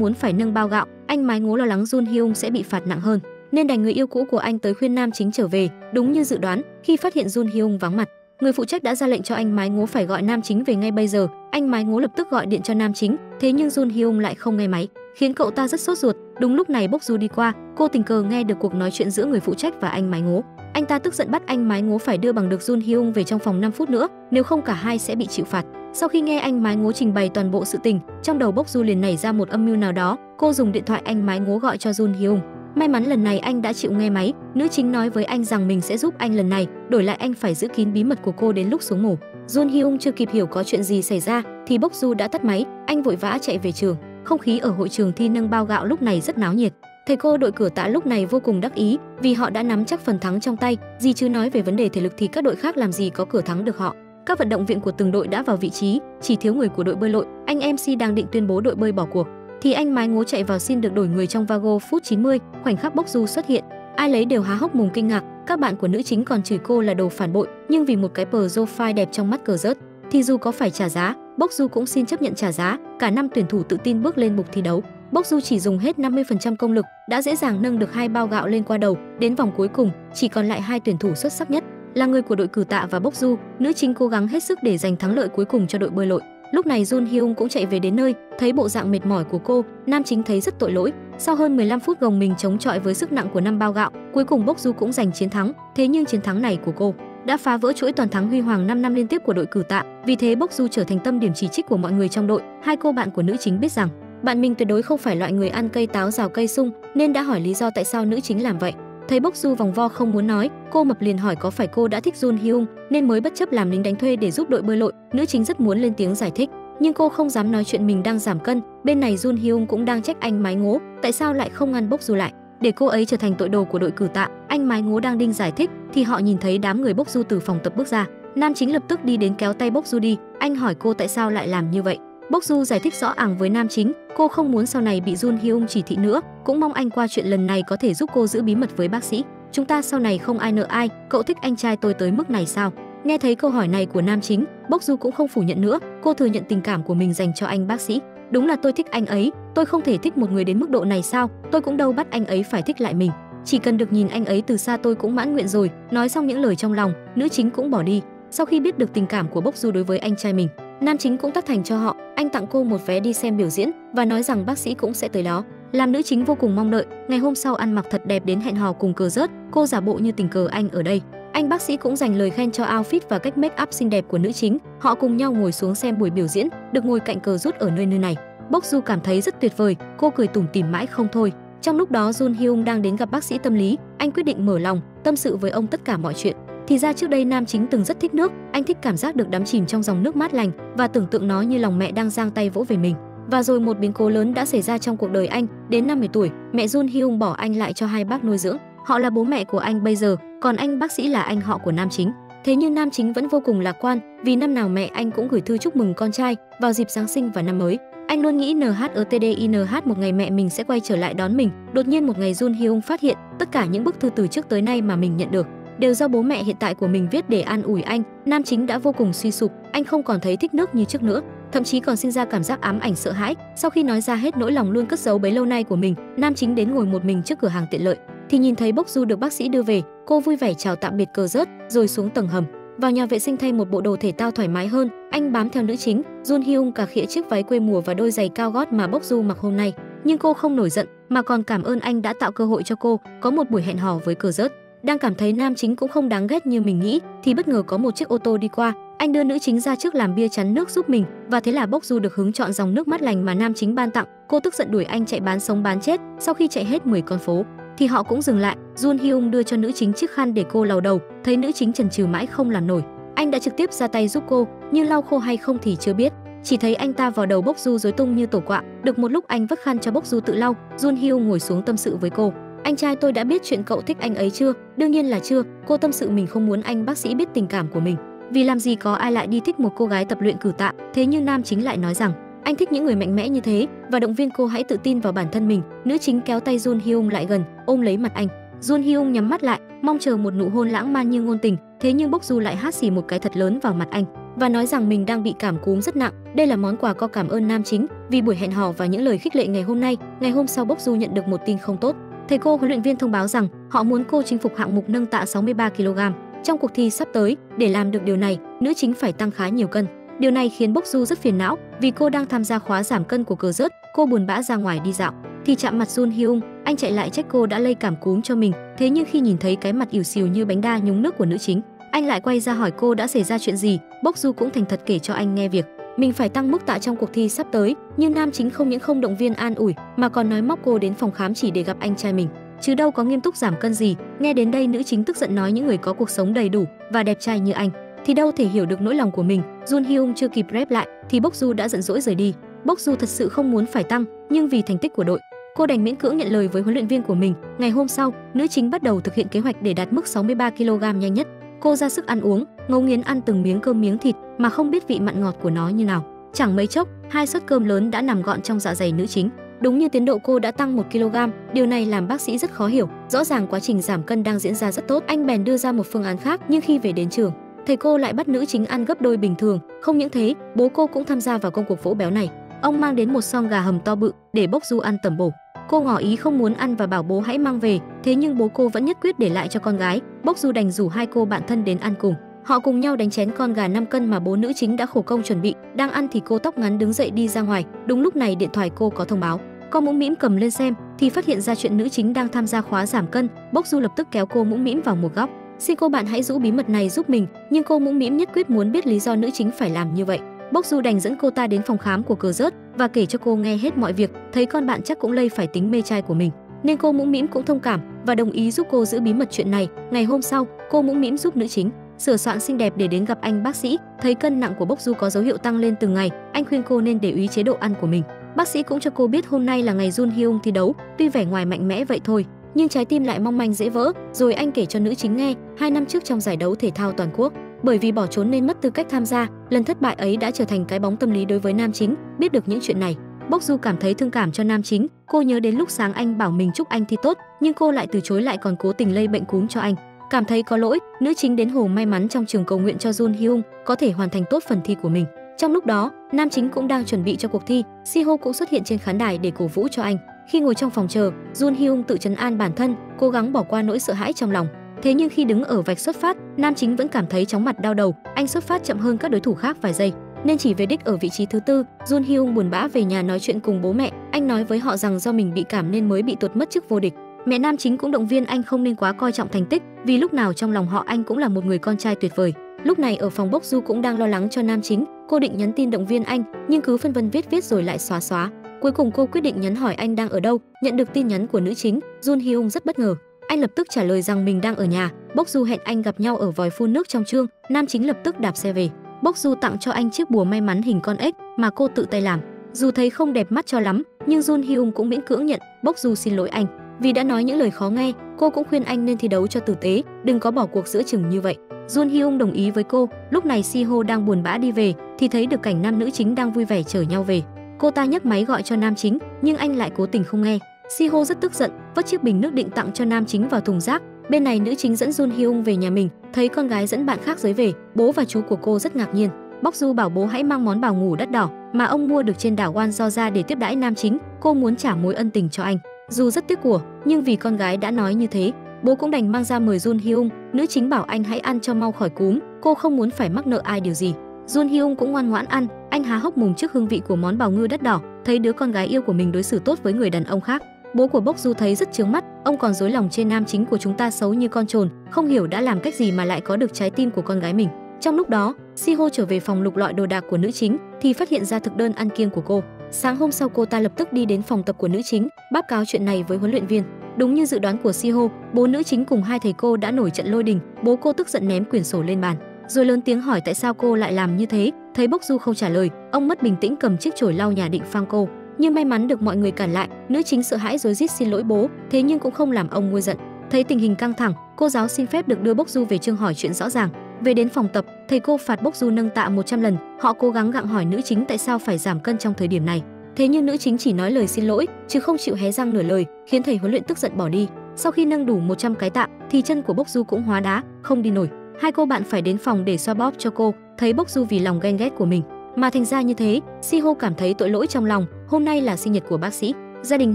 muốn phải nâng bao gạo. Anh Mái Ngố lo lắng Jun Hyung sẽ bị phạt nặng hơn, nên đành người yêu cũ của anh tới khuyên nam chính trở về. Đúng như dự đoán, khi phát hiện Jun Hyung vắng mặt, người phụ trách đã ra lệnh cho anh Mái Ngố phải gọi nam chính về ngay bây giờ. Anh Mái Ngố lập tức gọi điện cho nam chính, thế nhưng Jun Hyung lại không nghe máy, khiến cậu ta rất sốt ruột. Đúng lúc này Bok Du đi qua, cô tình cờ nghe được cuộc nói chuyện giữa người phụ trách và anh Mái Ngố. Anh ta tức giận bắt anh Mái Ngố phải đưa bằng được Jun Hyung về trong phòng 5 phút nữa, nếu không cả hai sẽ bị chịu phạt. Sau khi nghe anh Mái Ngố trình bày toàn bộ sự tình, trong đầu Bok Du liền nảy ra một âm mưu nào đó. Cô dùng điện thoại anh Mái Ngố gọi cho Jun Hyung. May mắn lần này anh đã chịu nghe máy. Nữ chính nói với anh rằng mình sẽ giúp anh lần này, đổi lại anh phải giữ kín bí mật của cô đến lúc xuống mổ. Jun Hyung chưa kịp hiểu có chuyện gì xảy ra thì Bok Du đã tắt máy. Anh vội vã chạy về trường. Không khí ở hội trường thi nâng bao gạo lúc này rất náo nhiệt. Thầy cô đội cử tạ lúc này vô cùng đắc ý vì họ đã nắm chắc phần thắng trong tay. Gì chứ nói về vấn đề thể lực thì các đội khác làm gì có cửa thắng được họ. Các vận động viên của từng đội đã vào vị trí, chỉ thiếu người của đội bơi lội. Anh MC đang định tuyên bố đội bơi bỏ cuộc thì anh Mái Ngố chạy vào xin được đổi người trong Vago phút 90. Khoảnh khắc Bok Du xuất hiện, ai lấy đều há hốc mồm kinh ngạc. Các bạn của nữ chính còn chửi cô là đồ phản bội, nhưng vì một cái profile đẹp trong mắt cờ rớt thì dù có phải trả giá, Bok Du cũng xin chấp nhận trả giá. Cả năm tuyển thủ tự tin bước lên bục thi đấu. Bok Du chỉ dùng hết 50% công lực đã dễ dàng nâng được 2 bao gạo lên qua đầu. Đến vòng cuối cùng, chỉ còn lại 2 tuyển thủ xuất sắc nhất là người của đội cử tạ và Bok Du. Nữ chính cố gắng hết sức để giành thắng lợi cuối cùng cho đội bơi lội. Lúc này Jun Hyung cũng chạy về đến nơi, thấy bộ dạng mệt mỏi của cô, nam chính thấy rất tội lỗi. Sau hơn 15 phút gồng mình chống chọi với sức nặng của 5 bao gạo, cuối cùng Bok Du cũng giành chiến thắng. Thế nhưng chiến thắng này của cô đã phá vỡ chuỗi toàn thắng huy hoàng 5 năm liên tiếp của đội cử tạ. Vì thế Bok Du trở thành tâm điểm chỉ trích của mọi người trong đội. Hai cô bạn của nữ chính biết rằng bạn mình tuyệt đối không phải loại người ăn cây táo rào cây sung, nên đã hỏi lý do tại sao nữ chính làm vậy. Thấy Bok Du vòng vo không muốn nói, cô mập liền hỏi có phải cô đã thích Jun Hyung nên mới bất chấp làm lính đánh thuê để giúp đội bơi lội. Nữ chính rất muốn lên tiếng giải thích, nhưng cô không dám nói chuyện mình đang giảm cân. Bên này Jun Hyung cũng đang trách anh Mái Ngố tại sao lại không ngăn Bok Du lại, để cô ấy trở thành tội đồ của đội cử tạ. Anh Mái Ngố đang định giải thích thì họ nhìn thấy đám người Bok Du từ phòng tập bước ra. Nam chính lập tức đi đến kéo tay Bok Du đi. Anh hỏi cô tại sao lại làm như vậy. Bok Du giải thích rõ àng với nam chính, cô không muốn sau này bị Jun Hyung chỉ thị nữa, cũng mong anh qua chuyện lần này có thể giúp cô giữ bí mật với bác sĩ. Chúng ta sau này không ai nợ ai, cậu thích anh trai tôi tới mức này sao? Nghe thấy câu hỏi này của nam chính, Bok Du cũng không phủ nhận nữa, cô thừa nhận tình cảm của mình dành cho anh bác sĩ. Đúng là tôi thích anh ấy, tôi không thể thích một người đến mức độ này sao? Tôi cũng đâu bắt anh ấy phải thích lại mình. Chỉ cần được nhìn anh ấy từ xa tôi cũng mãn nguyện rồi. Nói xong những lời trong lòng, nữ chính cũng bỏ đi. Sau khi biết được tình cảm của Bok Du đối với anh trai mình, nam chính cũng tác thành cho họ. Anh tặng cô một vé đi xem biểu diễn và nói rằng bác sĩ cũng sẽ tới đó, làm nữ chính vô cùng mong đợi. Ngày hôm sau ăn mặc thật đẹp đến hẹn hò cùng cờ rớt, cô giả bộ như tình cờ anh ở đây. Anh bác sĩ cũng dành lời khen cho outfit và cách make up xinh đẹp của nữ chính. Họ cùng nhau ngồi xuống xem buổi biểu diễn, được ngồi cạnh cờ rút ở nơi này. Bok Du cảm thấy rất tuyệt vời, cô cười tủm tỉm mãi không thôi. Trong lúc đó Jun Hyung đang đến gặp bác sĩ tâm lý, anh quyết định mở lòng, tâm sự với ông tất cả mọi chuyện. Thì ra trước đây nam chính từng rất thích nước, anh thích cảm giác được đắm chìm trong dòng nước mát lành và tưởng tượng nó như lòng mẹ đang giang tay vỗ về mình. Và rồi một biến cố lớn đã xảy ra trong cuộc đời anh. Đến năm 10 tuổi, mẹ Jun Hyung bỏ anh lại cho hai bác nuôi dưỡng. Họ là bố mẹ của anh bây giờ, còn anh bác sĩ là anh họ của nam chính. Thế nhưng nam chính vẫn vô cùng lạc quan, vì năm nào mẹ anh cũng gửi thư chúc mừng con trai vào dịp Giáng sinh và năm mới. Anh luôn nghĩ NHETDINH một ngày mẹ mình sẽ quay trở lại đón mình. Đột nhiên một ngày Jun Hyung phát hiện tất cả những bức thư từ trước tới nay mà mình nhận được đều do bố mẹ hiện tại của mình viết để an ủi anh. Nam chính đã vô cùng suy sụp, anh không còn thấy thích nước như trước nữa, thậm chí còn sinh ra cảm giác ám ảnh sợ hãi. Sau khi nói ra hết nỗi lòng luôn cất giấu bấy lâu nay của mình, nam chính đến ngồi một mình trước cửa hàng tiện lợi thì nhìn thấy Bok Du được bác sĩ đưa về. Cô vui vẻ chào tạm biệt cờ rớt rồi xuống tầng hầm, vào nhà vệ sinh thay một bộ đồ thể thao thoải mái hơn. Anh bám theo nữ chính. Jun Hyung cà khịa chiếc váy quê mùa và đôi giày cao gót mà Bok Du mặc hôm nay, nhưng cô không nổi giận mà còn cảm ơn anh đã tạo cơ hội cho cô có một buổi hẹn hò với cờ rớt. Đang cảm thấy nam chính cũng không đáng ghét như mình nghĩ thì bất ngờ có một chiếc ô tô đi qua. Anh đưa nữ chính ra trước làm bia chắn nước giúp mình, và thế là Bok Du được hứng chọn dòng nước mát lành mà nam chính ban tặng. Cô tức giận đuổi anh chạy bán sống bán chết. Sau khi chạy hết 10 con phố thì họ cũng dừng lại. Jun Hyung đưa cho nữ chính chiếc khăn để cô lau đầu. Thấy nữ chính chần chừ mãi không làm nổi, anh đã trực tiếp ra tay giúp cô, nhưng lau khô hay không thì chưa biết. Chỉ thấy anh ta vào đầu Bok Du rối tung như tổ quạ. Được một lúc anh vất khăn cho Bok Du tự lau. Jun Hyung ngồi xuống tâm sự với cô. Anh trai tôi đã biết chuyện cậu thích anh ấy chưa? Đương nhiên là chưa. Cô tâm sự mình không muốn anh bác sĩ biết tình cảm của mình, vì làm gì có ai lại đi thích một cô gái tập luyện cử tạ. Thế nhưng nam chính lại nói rằng anh thích những người mạnh mẽ như thế và động viên cô hãy tự tin vào bản thân mình. Nữ chính kéo tay Jun Hyung lại gần, ôm lấy mặt anh. Jun Hyung nhắm mắt lại, mong chờ một nụ hôn lãng man như ngôn tình, thế nhưng Bok Du lại hát xì một cái thật lớn vào mặt anh và nói rằng mình đang bị cảm cúm rất nặng. Đây là món quà có cảm ơn nam chính vì buổi hẹn hò và những lời khích lệ ngày hôm nay. Ngày hôm sau, Bok Du nhận được một tin không tốt. Thầy cô huấn luyện viên thông báo rằng họ muốn cô chinh phục hạng mục nâng tạ 63 kg. Trong cuộc thi sắp tới, để làm được điều này, nữ chính phải tăng khá nhiều cân. Điều này khiến Bok Du rất phiền não vì cô đang tham gia khóa giảm cân của cờ rớt. Cô buồn bã ra ngoài đi dạo thì chạm mặt Jun Hyung, anh chạy lại trách cô đã lây cảm cúm cho mình. Thế nhưng khi nhìn thấy cái mặt ỉu xìu như bánh đa nhúng nước của nữ chính, anh lại quay ra hỏi cô đã xảy ra chuyện gì. Bok Du cũng thành thật kể cho anh nghe việc mình phải tăng mức tạ trong cuộc thi sắp tới, nhưng nam chính không những không động viên an ủi mà còn nói móc cô đến phòng khám chỉ để gặp anh trai mình, chứ đâu có nghiêm túc giảm cân gì. Nghe đến đây, nữ chính tức giận nói những người có cuộc sống đầy đủ và đẹp trai như anh thì đâu thể hiểu được nỗi lòng của mình. Jun Hyung chưa kịp rep lại thì Bok Du đã giận dỗi rời đi. Bok Du thật sự không muốn phải tăng, nhưng vì thành tích của đội, cô đành miễn cưỡng nhận lời với huấn luyện viên của mình. Ngày hôm sau, nữ chính bắt đầu thực hiện kế hoạch để đạt mức 63 kg nhanh nhất. Cô ra sức ăn uống, ngấu nghiến ăn từng miếng cơm miếng thịt mà không biết vị mặn ngọt của nó như nào. Chẳng mấy chốc, 2 suất cơm lớn đã nằm gọn trong dạ dày nữ chính. Đúng như tiến độ, cô đã tăng 1 kg. Điều này làm bác sĩ rất khó hiểu. Rõ ràng quá trình giảm cân đang diễn ra rất tốt. Anh bèn đưa ra một phương án khác, nhưng khi về đến trường, thầy cô lại bắt nữ chính ăn gấp đôi bình thường. Không những thế, bố cô cũng tham gia vào công cuộc vỗ béo này. Ông mang đến một xoong gà hầm to bự để Bok Du ăn tẩm bổ. Cô ngỏ ý không muốn ăn và bảo bố hãy mang về, thế nhưng bố cô vẫn nhất quyết để lại cho con gái. Bok Du đành rủ 2 cô bạn thân đến ăn cùng. Họ cùng nhau đánh chén con gà 5 cân mà bố nữ chính đã khổ công chuẩn bị. Đang ăn thì cô tóc ngắn đứng dậy đi ra ngoài. Đúng lúc này điện thoại cô có thông báo. Con Mũm Mĩm cầm lên xem thì phát hiện ra chuyện nữ chính đang tham gia khóa giảm cân. Bok Du lập tức kéo cô Mũm Mĩm vào một góc. Xin cô bạn hãy giữ bí mật này giúp mình, nhưng cô Mũm Mĩm nhất quyết muốn biết lý do nữ chính phải làm như vậy. Bok Du đành dẫn cô ta đến phòng khám của cờ rớt và kể cho cô nghe hết mọi việc. Thấy con bạn chắc cũng lây phải tính mê trai của mình, nên cô Mũm Mĩm cũng thông cảm và đồng ý giúp cô giữ bí mật chuyện này. Ngày hôm sau, cô Mũm Mĩm giúp nữ chính sửa soạn xinh đẹp để đến gặp anh bác sĩ. Thấy cân nặng của Bok Du có dấu hiệu tăng lên từng ngày, anh khuyên cô nên để ý chế độ ăn của mình. Bác sĩ cũng cho cô biết hôm nay là ngày Jun Hyung thi đấu, tuy vẻ ngoài mạnh mẽ vậy thôi, nhưng trái tim lại mong manh dễ vỡ. Rồi anh kể cho nữ chính nghe, 2 năm trước trong giải đấu thể thao toàn quốc, bởi vì bỏ trốn nên mất tư cách tham gia. Lần thất bại ấy đã trở thành cái bóng tâm lý đối với nam chính. Biết được những chuyện này, Bok Du cảm thấy thương cảm cho nam chính. Cô nhớ đến lúc sáng anh bảo mình chúc anh thi tốt, nhưng cô lại từ chối, lại còn cố tình lây bệnh cúm cho anh. Cảm thấy có lỗi, nữ chính đến hồ may mắn trong trường cầu nguyện cho Jun Hyung có thể hoàn thành tốt phần thi của mình. Trong lúc đó, nam chính cũng đang chuẩn bị cho cuộc thi. Si-ho cũng xuất hiện trên khán đài để cổ vũ cho anh. Khi ngồi trong phòng chờ, Jun Hyung tự trấn an bản thân, cố gắng bỏ qua nỗi sợ hãi trong lòng. Thế nhưng khi đứng ở vạch xuất phát, nam chính vẫn cảm thấy chóng mặt đau đầu. Anh xuất phát chậm hơn các đối thủ khác vài giây nên chỉ về đích ở vị trí thứ 4. Jun Hyung buồn bã về nhà nói chuyện cùng bố mẹ. Anh nói với họ rằng do mình bị cảm nên mới bị tuột mất chức vô địch. Mẹ nam chính cũng động viên anh không nên quá coi trọng thành tích, vì lúc nào trong lòng họ anh cũng là một người con trai tuyệt vời. Lúc này ở phòng, Bok Du cũng đang lo lắng cho nam chính. Cô định nhắn tin động viên anh, nhưng cứ phân vân viết rồi lại xóa. Cuối cùng cô quyết định nhắn hỏi anh đang ở đâu. Nhận được tin nhắn của nữ chính, Jun Hyung rất bất ngờ. Anh lập tức trả lời rằng mình đang ở nhà. Bok Du hẹn anh gặp nhau ở vòi phun nước trong chương. Nam chính lập tức đạp xe về. Bok Du tặng cho anh chiếc bùa may mắn hình con ếch mà cô tự tay làm. Dù thấy không đẹp mắt cho lắm, nhưng Jun Hyung cũng miễn cưỡng nhận. Bok Du xin lỗi anh vì đã nói những lời khó nghe. Cô cũng khuyên anh nên thi đấu cho tử tế, đừng có bỏ cuộc giữa chừng như vậy. Jun Hyung đồng ý với cô. Lúc này Si-ho đang buồn bã đi về thì thấy được cảnh nam nữ chính đang vui vẻ chở nhau về. Cô ta nhấc máy gọi cho nam chính, nhưng anh lại cố tình không nghe. Si-ho rất tức giận, vứt chiếc bình nước định tặng cho nam chính vào thùng rác. Bên này nữ chính dẫn Jun Hyung về nhà mình, thấy con gái dẫn bạn khác giới về. Bố và chú của cô rất ngạc nhiên. Bok Du bảo bố hãy mang món bào ngủ đắt đỏ mà ông mua được trên đảo Wan ra để tiếp đãi nam chính. Cô muốn trả mối ân tình cho anh. Dù rất tiếc của, nhưng vì con gái đã nói như thế, bố cũng đành mang ra mời Jun Hyung. Nữ chính bảo anh hãy ăn cho mau khỏi cúm, cô không muốn phải mắc nợ ai điều gì. Jun Hyung cũng ngoan ngoãn ăn, anh há hốc mồm trước hương vị của món bào ngư đắt đỏ, thấy đứa con gái yêu của mình đối xử tốt với người đàn ông khác. Bố của Bok Du thấy rất chướng mắt, ông còn dối lòng trên nam chính của chúng ta xấu như con trồn, không hiểu đã làm cách gì mà lại có được trái tim của con gái mình. Trong lúc đó, Si-ho trở về phòng lục lọi đồ đạc của nữ chính thì phát hiện ra thực đơn ăn kiêng của cô. Sáng hôm sau, cô ta lập tức đi đến phòng tập của nữ chính, báo cáo chuyện này với huấn luyện viên. Đúng như dự đoán của Si-ho, bố nữ chính cùng 2 thầy cô đã nổi trận lôi đình. Bố cô tức giận ném quyển sổ lên bàn, rồi lớn tiếng hỏi tại sao cô lại làm như thế. Thấy Bok Du không trả lời, ông mất bình tĩnh cầm chiếc chổi lau nhà định phang cô, nhưng may mắn được mọi người cản lại. Nữ chính sợ hãi rối rít xin lỗi bố, thế nhưng cũng không làm ông nguôi giận. Thấy tình hình căng thẳng, cô giáo xin phép được đưa Bok Du về trường hỏi chuyện rõ ràng. Về đến phòng tập, thầy cô phạt Bok Du nâng tạ 100 lần. Họ cố gắng gặng hỏi nữ chính tại sao phải giảm cân trong thời điểm này. Thế nhưng nữ chính chỉ nói lời xin lỗi chứ không chịu hé răng nửa lời, khiến thầy huấn luyện tức giận bỏ đi. Sau khi nâng đủ 100 cái tạ thì chân của Bốc Du cũng hóa đá, không đi nổi. Hai cô bạn phải đến phòng để xoa bóp cho cô. Thấy Bốc Du vì lòng ghen ghét của mình mà thành ra như thế, Siho cảm thấy tội lỗi trong lòng. Hôm nay là sinh nhật của bác sĩ. Gia đình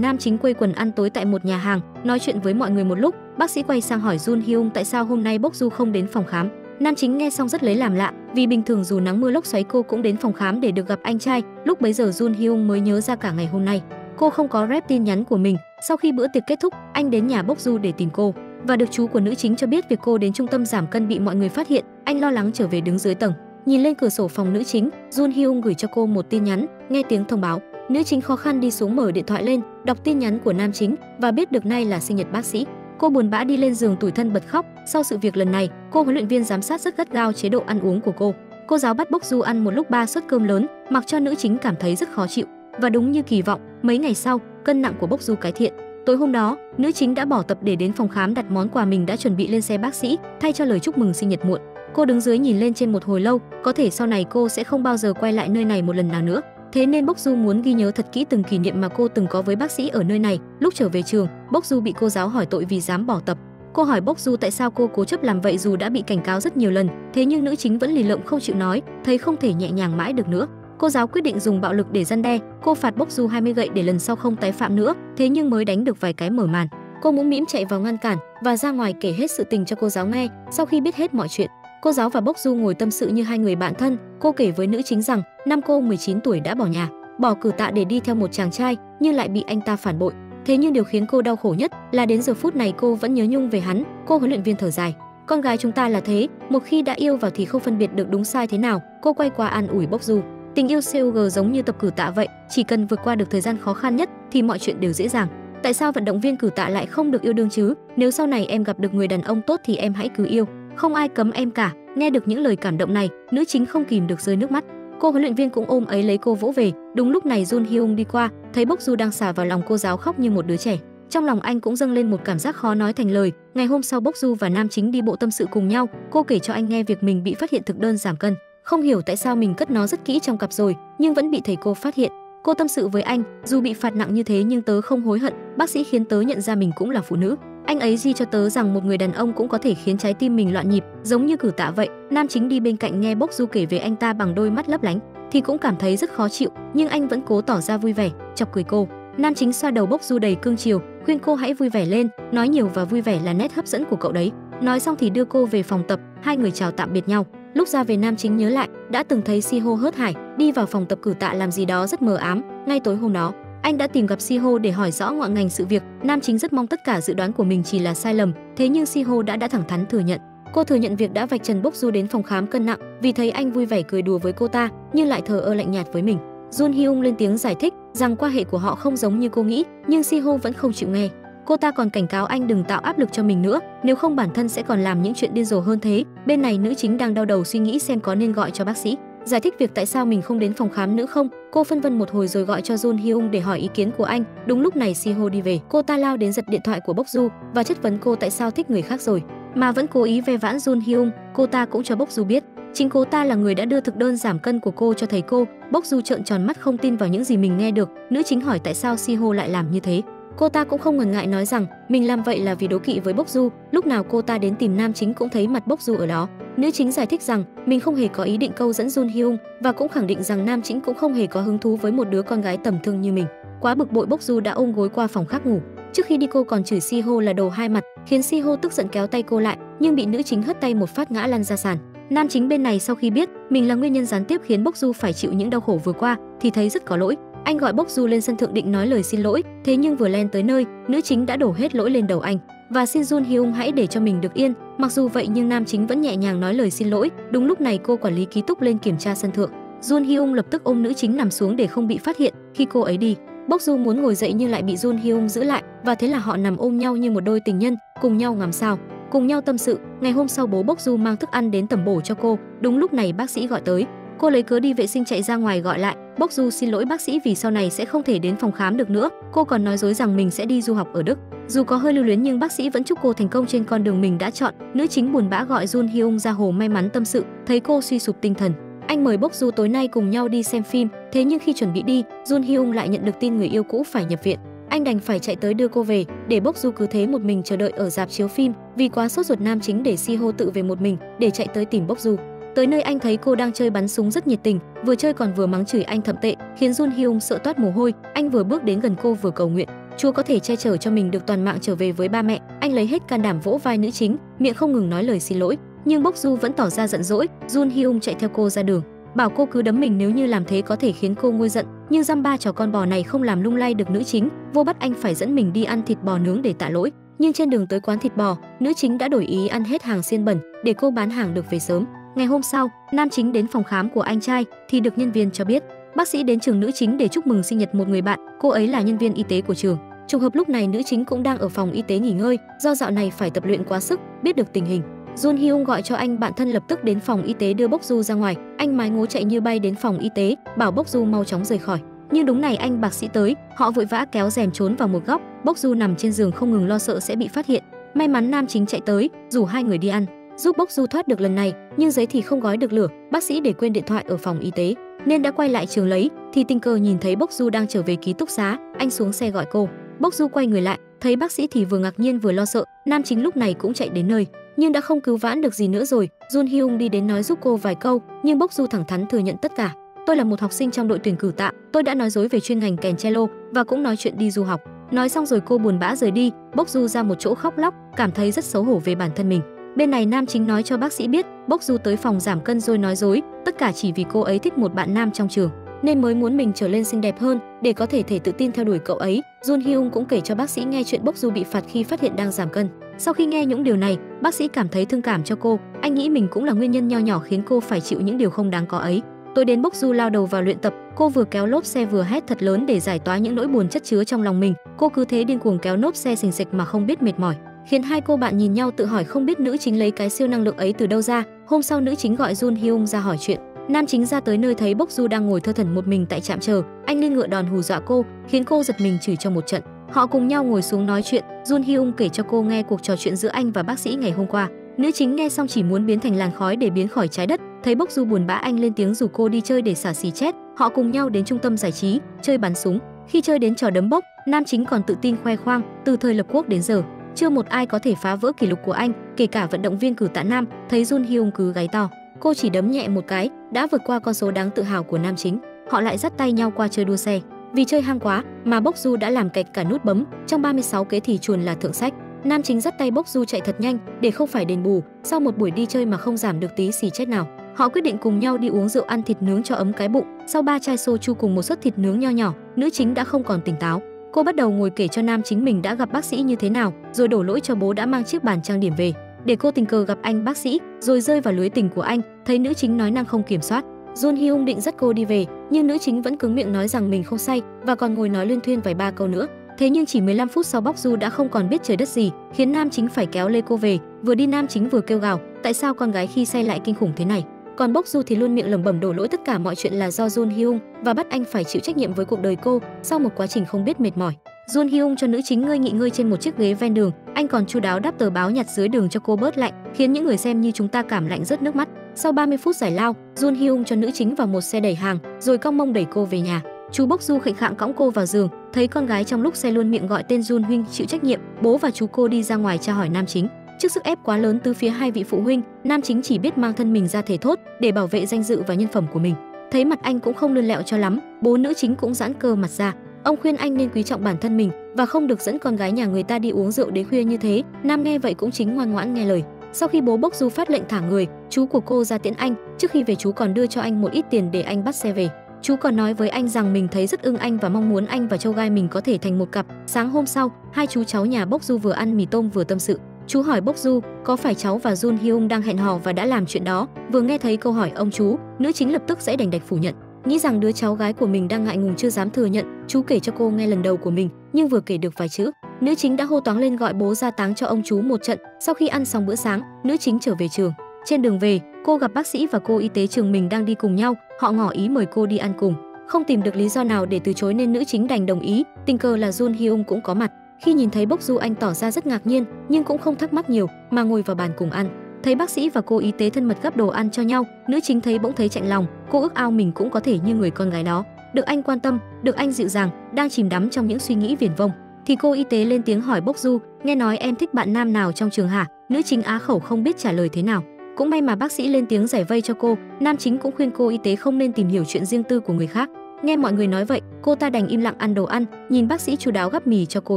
nam chính quây quần ăn tối tại một nhà hàng, nói chuyện với mọi người một lúc. Bác sĩ quay sang hỏi Jun Hyung tại sao hôm nay Bốc Du không đến phòng khám. Nam chính nghe xong rất lấy làm lạ, vì bình thường dù nắng mưa lốc xoáy cô cũng đến phòng khám để được gặp anh trai. Lúc bấy giờ Jun Hyung mới nhớ ra cả ngày hôm nay cô không có rep tin nhắn của mình. Sau khi bữa tiệc kết thúc, anh đến nhà Bốc Du để tìm cô và được chú của nữ chính cho biết việc cô đến trung tâm giảm cân bị mọi người phát hiện. Anh lo lắng trở về đứng dưới tầng, nhìn lên cửa sổ phòng nữ chính. Jun Hyung gửi cho cô một tin nhắn, nghe tiếng thông báo. Nữ chính khó khăn đi xuống mở điện thoại lên, đọc tin nhắn của nam chính và biết được nay là sinh nhật bác sĩ. Cô buồn bã đi lên giường tủi thân bật khóc. Sau sự việc lần này, cô huấn luyện viên giám sát rất gắt gao chế độ ăn uống của cô. Cô giáo bắt Bốc Du ăn một lúc 3 suất cơm lớn, mặc cho nữ chính cảm thấy rất khó chịu. Và đúng như kỳ vọng, mấy ngày sau, cân nặng của Bốc Du cải thiện. Tối hôm đó, nữ chính đã bỏ tập để đến phòng khám đặt món quà mình đã chuẩn bị lên xe bác sĩ, thay cho lời chúc mừng sinh nhật muộn. Cô đứng dưới nhìn lên trên một hồi lâu, có thể sau này cô sẽ không bao giờ quay lại nơi này một lần nào nữa. Thế nên Bốc Du muốn ghi nhớ thật kỹ từng kỷ niệm mà cô từng có với bác sĩ ở nơi này. Lúc trở về trường, Bốc Du bị cô giáo hỏi tội vì dám bỏ tập. Cô hỏi Bốc Du tại sao cô cố chấp làm vậy dù đã bị cảnh cáo rất nhiều lần, thế nhưng nữ chính vẫn lì lợm không chịu nói, thấy không thể nhẹ nhàng mãi được nữa. Cô giáo quyết định dùng bạo lực để răn đe, cô phạt Bốc Du 20 gậy để lần sau không tái phạm nữa, thế nhưng mới đánh được vài cái mở màn. Cô mũm mĩm chạy vào ngăn cản và ra ngoài kể hết sự tình cho cô giáo nghe. Sau khi biết hết mọi chuyện, cô giáo và Bốc Du ngồi tâm sự như hai người bạn thân. Cô kể với nữ chính rằng năm cô 19 tuổi đã bỏ nhà, bỏ cử tạ để đi theo một chàng trai nhưng lại bị anh ta phản bội. Thế nhưng điều khiến cô đau khổ nhất là đến giờ phút này cô vẫn nhớ nhung về hắn. Cô huấn luyện viên thở dài. Con gái chúng ta là thế, một khi đã yêu vào thì không phân biệt được đúng sai thế nào. Cô quay qua an ủi Bốc Du. Tình yêu CUG giống như tập cử tạ vậy, chỉ cần vượt qua được thời gian khó khăn nhất thì mọi chuyện đều dễ dàng. Tại sao vận động viên cử tạ lại không được yêu đương chứ? Nếu sau này em gặp được người đàn ông tốt thì em hãy cứ yêu, không ai cấm em cả. Nghe được những lời cảm động này, nữ chính không kìm được rơi nước mắt. Cô huấn luyện viên cũng ôm ấy lấy cô vỗ về. Đúng lúc này Jun Hyung đi qua, thấy Bốc Du đang xả vào lòng cô giáo khóc như một đứa trẻ. Trong lòng anh cũng dâng lên một cảm giác khó nói thành lời. Ngày hôm sau Bốc Du và nam chính đi bộ tâm sự cùng nhau. Cô kể cho anh nghe việc mình bị phát hiện thực đơn giảm cân, không hiểu tại sao mình cất nó rất kỹ trong cặp rồi nhưng vẫn bị thầy cô phát hiện. Cô tâm sự với anh, dù bị phạt nặng như thế nhưng tớ không hối hận, bác sĩ khiến tớ nhận ra mình cũng là phụ nữ. Anh ấy ghi cho tớ rằng một người đàn ông cũng có thể khiến trái tim mình loạn nhịp, giống như cử tạ vậy. Nam chính đi bên cạnh nghe Bốc Du kể về anh ta bằng đôi mắt lấp lánh thì cũng cảm thấy rất khó chịu, nhưng anh vẫn cố tỏ ra vui vẻ, chọc cười cô. Nam chính xoa đầu Bốc Du đầy cương chiều, khuyên cô hãy vui vẻ lên, nói nhiều và vui vẻ là nét hấp dẫn của cậu đấy. Nói xong thì đưa cô về phòng tập, hai người chào tạm biệt nhau. Lúc ra về nam chính nhớ lại đã từng thấy Siho hớt hải đi vào phòng tập cử tạ làm gì đó rất mờ ám. Ngay tối hôm đó, anh đã tìm gặp Siho để hỏi rõ ngọn ngành sự việc. Nam chính rất mong tất cả dự đoán của mình chỉ là sai lầm, thế nhưng Siho đã thẳng thắn thừa nhận. Cô thừa nhận việc đã vạch trần Bốc Du đến phòng khám cân nặng vì thấy anh vui vẻ cười đùa với cô ta nhưng lại thờ ơ lạnh nhạt với mình. Jun Hyung lên tiếng giải thích rằng quan hệ của họ không giống như cô nghĩ, nhưng Siho vẫn không chịu nghe. Cô ta còn cảnh cáo anh đừng tạo áp lực cho mình nữa, nếu không bản thân sẽ còn làm những chuyện điên rồ hơn thế. Bên này nữ chính đang đau đầu suy nghĩ xem có nên gọi cho bác sĩ giải thích việc tại sao mình không đến phòng khám nữa không. Cô phân vân một hồi rồi gọi cho Jun Hyung để hỏi ý kiến của anh. Đúng lúc này Siho đi về, cô ta lao đến giật điện thoại của Bốc Du và chất vấn cô tại sao thích người khác rồi mà vẫn cố ý ve vãn Jun Hyung. Cô ta cũng cho Bốc Du biết chính cô ta là người đã đưa thực đơn giảm cân của cô cho thầy cô. Bốc Du trợn tròn mắt không tin vào những gì mình nghe được. Nữ chính hỏi tại sao Siho lại làm như thế. Cô ta cũng không ngần ngại nói rằng mình làm vậy là vì đố kỵ với Bốc Du. Lúc nào cô ta đến tìm nam chính cũng thấy mặt Bốc Du ở đó. Nữ chính giải thích rằng mình không hề có ý định câu dẫn Jun Hyung và cũng khẳng định rằng nam chính cũng không hề có hứng thú với một đứa con gái tầm thường như mình. Quá bực bội, Bốc Du đã ôm gối qua phòng khác ngủ. Trước khi đi cô còn chửi Siho là đồ hai mặt, khiến Siho tức giận kéo tay cô lại, nhưng bị nữ chính hất tay một phát ngã lăn ra sàn. Nam chính bên này sau khi biết mình là nguyên nhân gián tiếp khiến Bốc Du phải chịu những đau khổ vừa qua thì thấy rất có lỗi. Anh gọi Bốc Du lên sân thượng định nói lời xin lỗi, thế nhưng vừa lên tới nơi, nữ chính đã đổ hết lỗi lên đầu anh và xin Jun Hyung hãy để cho mình được yên. Mặc dù vậy nhưng nam chính vẫn nhẹ nhàng nói lời xin lỗi. Đúng lúc này cô quản lý ký túc lên kiểm tra sân thượng. Jun Hyung lập tức ôm nữ chính nằm xuống để không bị phát hiện. Khi cô ấy đi, Bốc Du muốn ngồi dậy nhưng lại bị Jun Hyung giữ lại và thế là họ nằm ôm nhau như một đôi tình nhân, cùng nhau ngắm sao, cùng nhau tâm sự. Ngày hôm sau bố Bốc Du mang thức ăn đến tẩm bổ cho cô. Đúng lúc này bác sĩ gọi tới. Cô lấy cớ đi vệ sinh chạy ra ngoài gọi lại. Bốc Du xin lỗi bác sĩ vì sau này sẽ không thể đến phòng khám được nữa. Cô còn nói dối rằng mình sẽ đi du học ở Đức. Dù có hơi lưu luyến nhưng bác sĩ vẫn chúc cô thành công trên con đường mình đã chọn. Nữ chính buồn bã gọi Jun Hyung ra hồ may mắn tâm sự, thấy cô suy sụp tinh thần. Anh mời Bốc Du tối nay cùng nhau đi xem phim, thế nhưng khi chuẩn bị đi, Jun Hyung lại nhận được tin người yêu cũ phải nhập viện. anh đành phải chạy tới đưa cô về, để Bốc Du cứ thế một mình chờ đợi ở rạp chiếu phim. Vì quá sốt ruột, nam chính để Si-ho tự về một mình để chạy tới tìm Bốc Du. Tới nơi anh thấy cô đang chơi bắn súng rất nhiệt tình, vừa chơi còn vừa mắng chửi anh thậm tệ, khiến Jun Hyung sợ toát mồ hôi. Anh vừa bước đến gần cô vừa cầu nguyện Chúa có thể che chở cho mình được toàn mạng trở về với ba mẹ. Anh lấy hết can đảm vỗ vai nữ chính, miệng không ngừng nói lời xin lỗi, nhưng Bốc Du vẫn tỏ ra giận dỗi. Jun Hyung chạy theo cô ra đường, bảo cô cứ đấm mình nếu như làm thế có thể khiến cô nguôi giận, nhưng dăm ba trò con bò này không làm lung lay được nữ chính. Vô bắt anh phải dẫn mình đi ăn thịt bò nướng để tạ lỗi, nhưng trên đường tới quán thịt bò, nữ chính đã đổi ý ăn hết hàng xiên bẩn để cô bán hàng được về sớm. Ngày hôm sau, nam chính đến phòng khám của anh trai thì được nhân viên cho biết bác sĩ đến trường nữ chính để chúc mừng sinh nhật một người bạn, cô ấy là nhân viên y tế của trường. Trùng hợp lúc này nữ chính cũng đang ở phòng y tế nghỉ ngơi, do dạo này phải tập luyện quá sức. Biết được tình hình, Jun Hyung gọi cho anh bạn thân lập tức đến phòng y tế đưa Bốc Du ra ngoài. Anh mái ngố chạy như bay đến phòng y tế, bảo Bốc Du mau chóng rời khỏi. Nhưng đúng này anh bác sĩ tới, họ vội vã kéo rèm trốn vào một góc. Bốc Du nằm trên giường không ngừng lo sợ sẽ bị phát hiện. May mắn nam chính chạy tới, rủ hai người đi ăn, giúp Bốc Du thoát được lần này, nhưng giấy thì không gói được lửa. Bác sĩ để quên điện thoại ở phòng y tế nên đã quay lại trường lấy, thì tình cờ nhìn thấy Bốc Du đang trở về ký túc xá. Anh xuống xe gọi cô. Bốc Du quay người lại, thấy bác sĩ thì vừa ngạc nhiên vừa lo sợ. Nam chính lúc này cũng chạy đến nơi, nhưng đã không cứu vãn được gì nữa rồi. Jun Hyung đi đến nói giúp cô vài câu, nhưng Bốc Du thẳng thắn thừa nhận tất cả. Tôi là một học sinh trong đội tuyển cử tạ, tôi đã nói dối về chuyên ngành kèn cello và cũng nói chuyện đi du học. Nói xong rồi cô buồn bã rời đi. Bốc Du ra một chỗ khóc lóc, cảm thấy rất xấu hổ về bản thân mình. Bên này nam chính nói cho bác sĩ biết Bốc Du tới phòng giảm cân rồi nói dối, tất cả chỉ vì cô ấy thích một bạn nam trong trường nên mới muốn mình trở lên xinh đẹp hơn để có thể tự tin theo đuổi cậu ấy. Jun Hyung cũng kể cho bác sĩ nghe chuyện Bốc Du bị phạt khi phát hiện đang giảm cân. Sau khi nghe những điều này, bác sĩ cảm thấy thương cảm cho cô. Anh nghĩ mình cũng là nguyên nhân nho nhỏ khiến cô phải chịu những điều không đáng có ấy. Tối đến Bốc Du lao đầu vào luyện tập, cô vừa kéo lốp xe vừa hét thật lớn để giải tỏa những nỗi buồn chất chứa trong lòng mình. Cô cứ thế điên cuồng kéo lốp xe xình xịch mà không biết mệt mỏi, khiến hai cô bạn nhìn nhau tự hỏi không biết nữ chính lấy cái siêu năng lượng ấy từ đâu ra. Hôm sau nữ chính gọi Jun Hyung ra hỏi chuyện. Nam chính ra tới nơi thấy Bốc Du đang ngồi thơ thẩn một mình tại trạm chờ. Anh lên ngựa đòn hù dọa cô, khiến cô giật mình chửi cho một trận. Họ cùng nhau ngồi xuống nói chuyện. Jun Hyung kể cho cô nghe cuộc trò chuyện giữa anh và bác sĩ ngày hôm qua. Nữ chính nghe xong chỉ muốn biến thành làn khói để biến khỏi trái đất. Thấy Bốc Du buồn bã, anh lên tiếng rủ cô đi chơi để xả xì chết. Họ cùng nhau đến trung tâm giải trí chơi bắn súng. Khi chơi đến trò đấm bốc, nam chính còn tự tin khoe khoang, từ thời lập quốc đến giờ chưa một ai có thể phá vỡ kỷ lục của anh, kể cả vận động viên cử tạ nam. Thấy Jun Hyung cứ gáy to, cô chỉ đấm nhẹ một cái đã vượt qua con số đáng tự hào của nam chính. Họ lại dắt tay nhau qua chơi đua xe. Vì chơi hăng quá mà Bốc Du đã làm kẹt cả nút bấm. Trong 36 kế thì chuồn là thượng sách. Nam chính dắt tay Bốc Du chạy thật nhanh để không phải đền bù. Sau một buổi đi chơi mà không giảm được tí xì chết nào, họ quyết định cùng nhau đi uống rượu ăn thịt nướng cho ấm cái bụng. Sau 3 chai soju cùng một suất thịt nướng nho nhỏ, nữ chính đã không còn tỉnh táo. Cô bắt đầu ngồi kể cho nam chính mình đã gặp bác sĩ như thế nào, rồi đổ lỗi cho bố đã mang chiếc bàn trang điểm về, để cô tình cờ gặp anh bác sĩ rồi rơi vào lưới tình của anh. Thấy nữ chính nói năng không kiểm soát, Jun Hyung định dắt cô đi về, nhưng nữ chính vẫn cứng miệng nói rằng mình không say và còn ngồi nói luyên thuyên vài ba câu nữa. Thế nhưng chỉ 15 phút sau, Bốc Du đã không còn biết trời đất gì, khiến nam chính phải kéo lê cô về. Vừa đi nam chính vừa kêu gào, tại sao con gái khi say lại kinh khủng thế này? Còn Bốc Du thì luôn miệng lẩm bẩm đổ lỗi tất cả mọi chuyện là do Jun Hyung và bắt anh phải chịu trách nhiệm với cuộc đời cô. Sau một quá trình không biết mệt mỏi, Jun Hyung cho nữ chính nghỉ ngơi trên một chiếc ghế ven đường. Anh còn chu đáo đắp tờ báo nhặt dưới đường cho cô bớt lạnh, khiến những người xem như chúng ta cảm lạnh rớt nước mắt. Sau 30 phút giải lao, Jun Hyung cho nữ chính vào một xe đẩy hàng, rồi cong mông đẩy cô về nhà. Chú Bốc Du khệnh khạng cõng cô vào giường. Thấy con gái trong lúc xe luôn miệng gọi tên Jun Hyung chịu trách nhiệm, bố và chú cô đi ra ngoài tra hỏi nam chính. Trước sức ép quá lớn từ phía hai vị phụ huynh, nam chính chỉ biết mang thân mình ra thể thốt để bảo vệ danh dự và nhân phẩm của mình. Thấy mặt anh cũng không lươn lẹo cho lắm, bố nữ chính cũng giãn cơ mặt ra. Ông khuyên anh nên quý trọng bản thân mình và không được dẫn con gái nhà người ta đi uống rượu đến khuya như thế. Nam nghe vậy cũng chính ngoan ngoãn nghe lời. Sau khi bố Bốc Du phát lệnh thả người, chú của cô ra tiễn anh. Trước khi về, chú còn đưa cho anh một ít tiền để anh bắt xe về. Chú còn nói với anh rằng mình thấy rất ưng anh và mong muốn anh và châu gai mình có thể thành một cặp. Sáng hôm sau, hai chú cháu nhà Bốc Du vừa ăn mì tôm vừa tâm sự. Chú hỏi Bốc Du có phải cháu và Jun Hyung đang hẹn hò và đã làm chuyện đó. Vừa nghe thấy câu hỏi ông chú, nữ chính lập tức dễ đành đạch phủ nhận, nghĩ rằng đứa cháu gái của mình đang ngại ngùng chưa dám thừa nhận. Chú kể cho cô nghe lần đầu của mình, nhưng vừa kể được vài chữ, nữ chính đã hô toáng lên gọi bố ra táng cho ông chú một trận. Sau khi ăn xong bữa sáng, nữ chính trở về trường. Trên đường về, cô gặp bác sĩ và cô y tế trường mình đang đi cùng nhau. Họ ngỏ ý mời cô đi ăn cùng. Không tìm được lý do nào để từ chối nên nữ chính đành đồng ý. Tình cờ là Jun Hyung cũng có mặt. Khi nhìn thấy Bốc Du, anh tỏ ra rất ngạc nhiên, nhưng cũng không thắc mắc nhiều mà ngồi vào bàn cùng ăn. Thấy bác sĩ và cô y tế thân mật gắp đồ ăn cho nhau, nữ chính thấy bỗng thấy chạnh lòng. Cô ước ao mình cũng có thể như người con gái đó. được anh quan tâm, được anh dịu dàng. Đang chìm đắm trong những suy nghĩ viển vông thì cô y tế lên tiếng hỏi Bốc Du, nghe nói em thích bạn nam nào trong trường hả? Nữ chính á khẩu không biết trả lời thế nào. Cũng may mà bác sĩ lên tiếng giải vây cho cô. Nam chính cũng khuyên cô y tế không nên tìm hiểu chuyện riêng tư của người khác. Nghe mọi người nói vậy, cô ta đành im lặng ăn đồ ăn, nhìn bác sĩ chu đáo gắp mì cho cô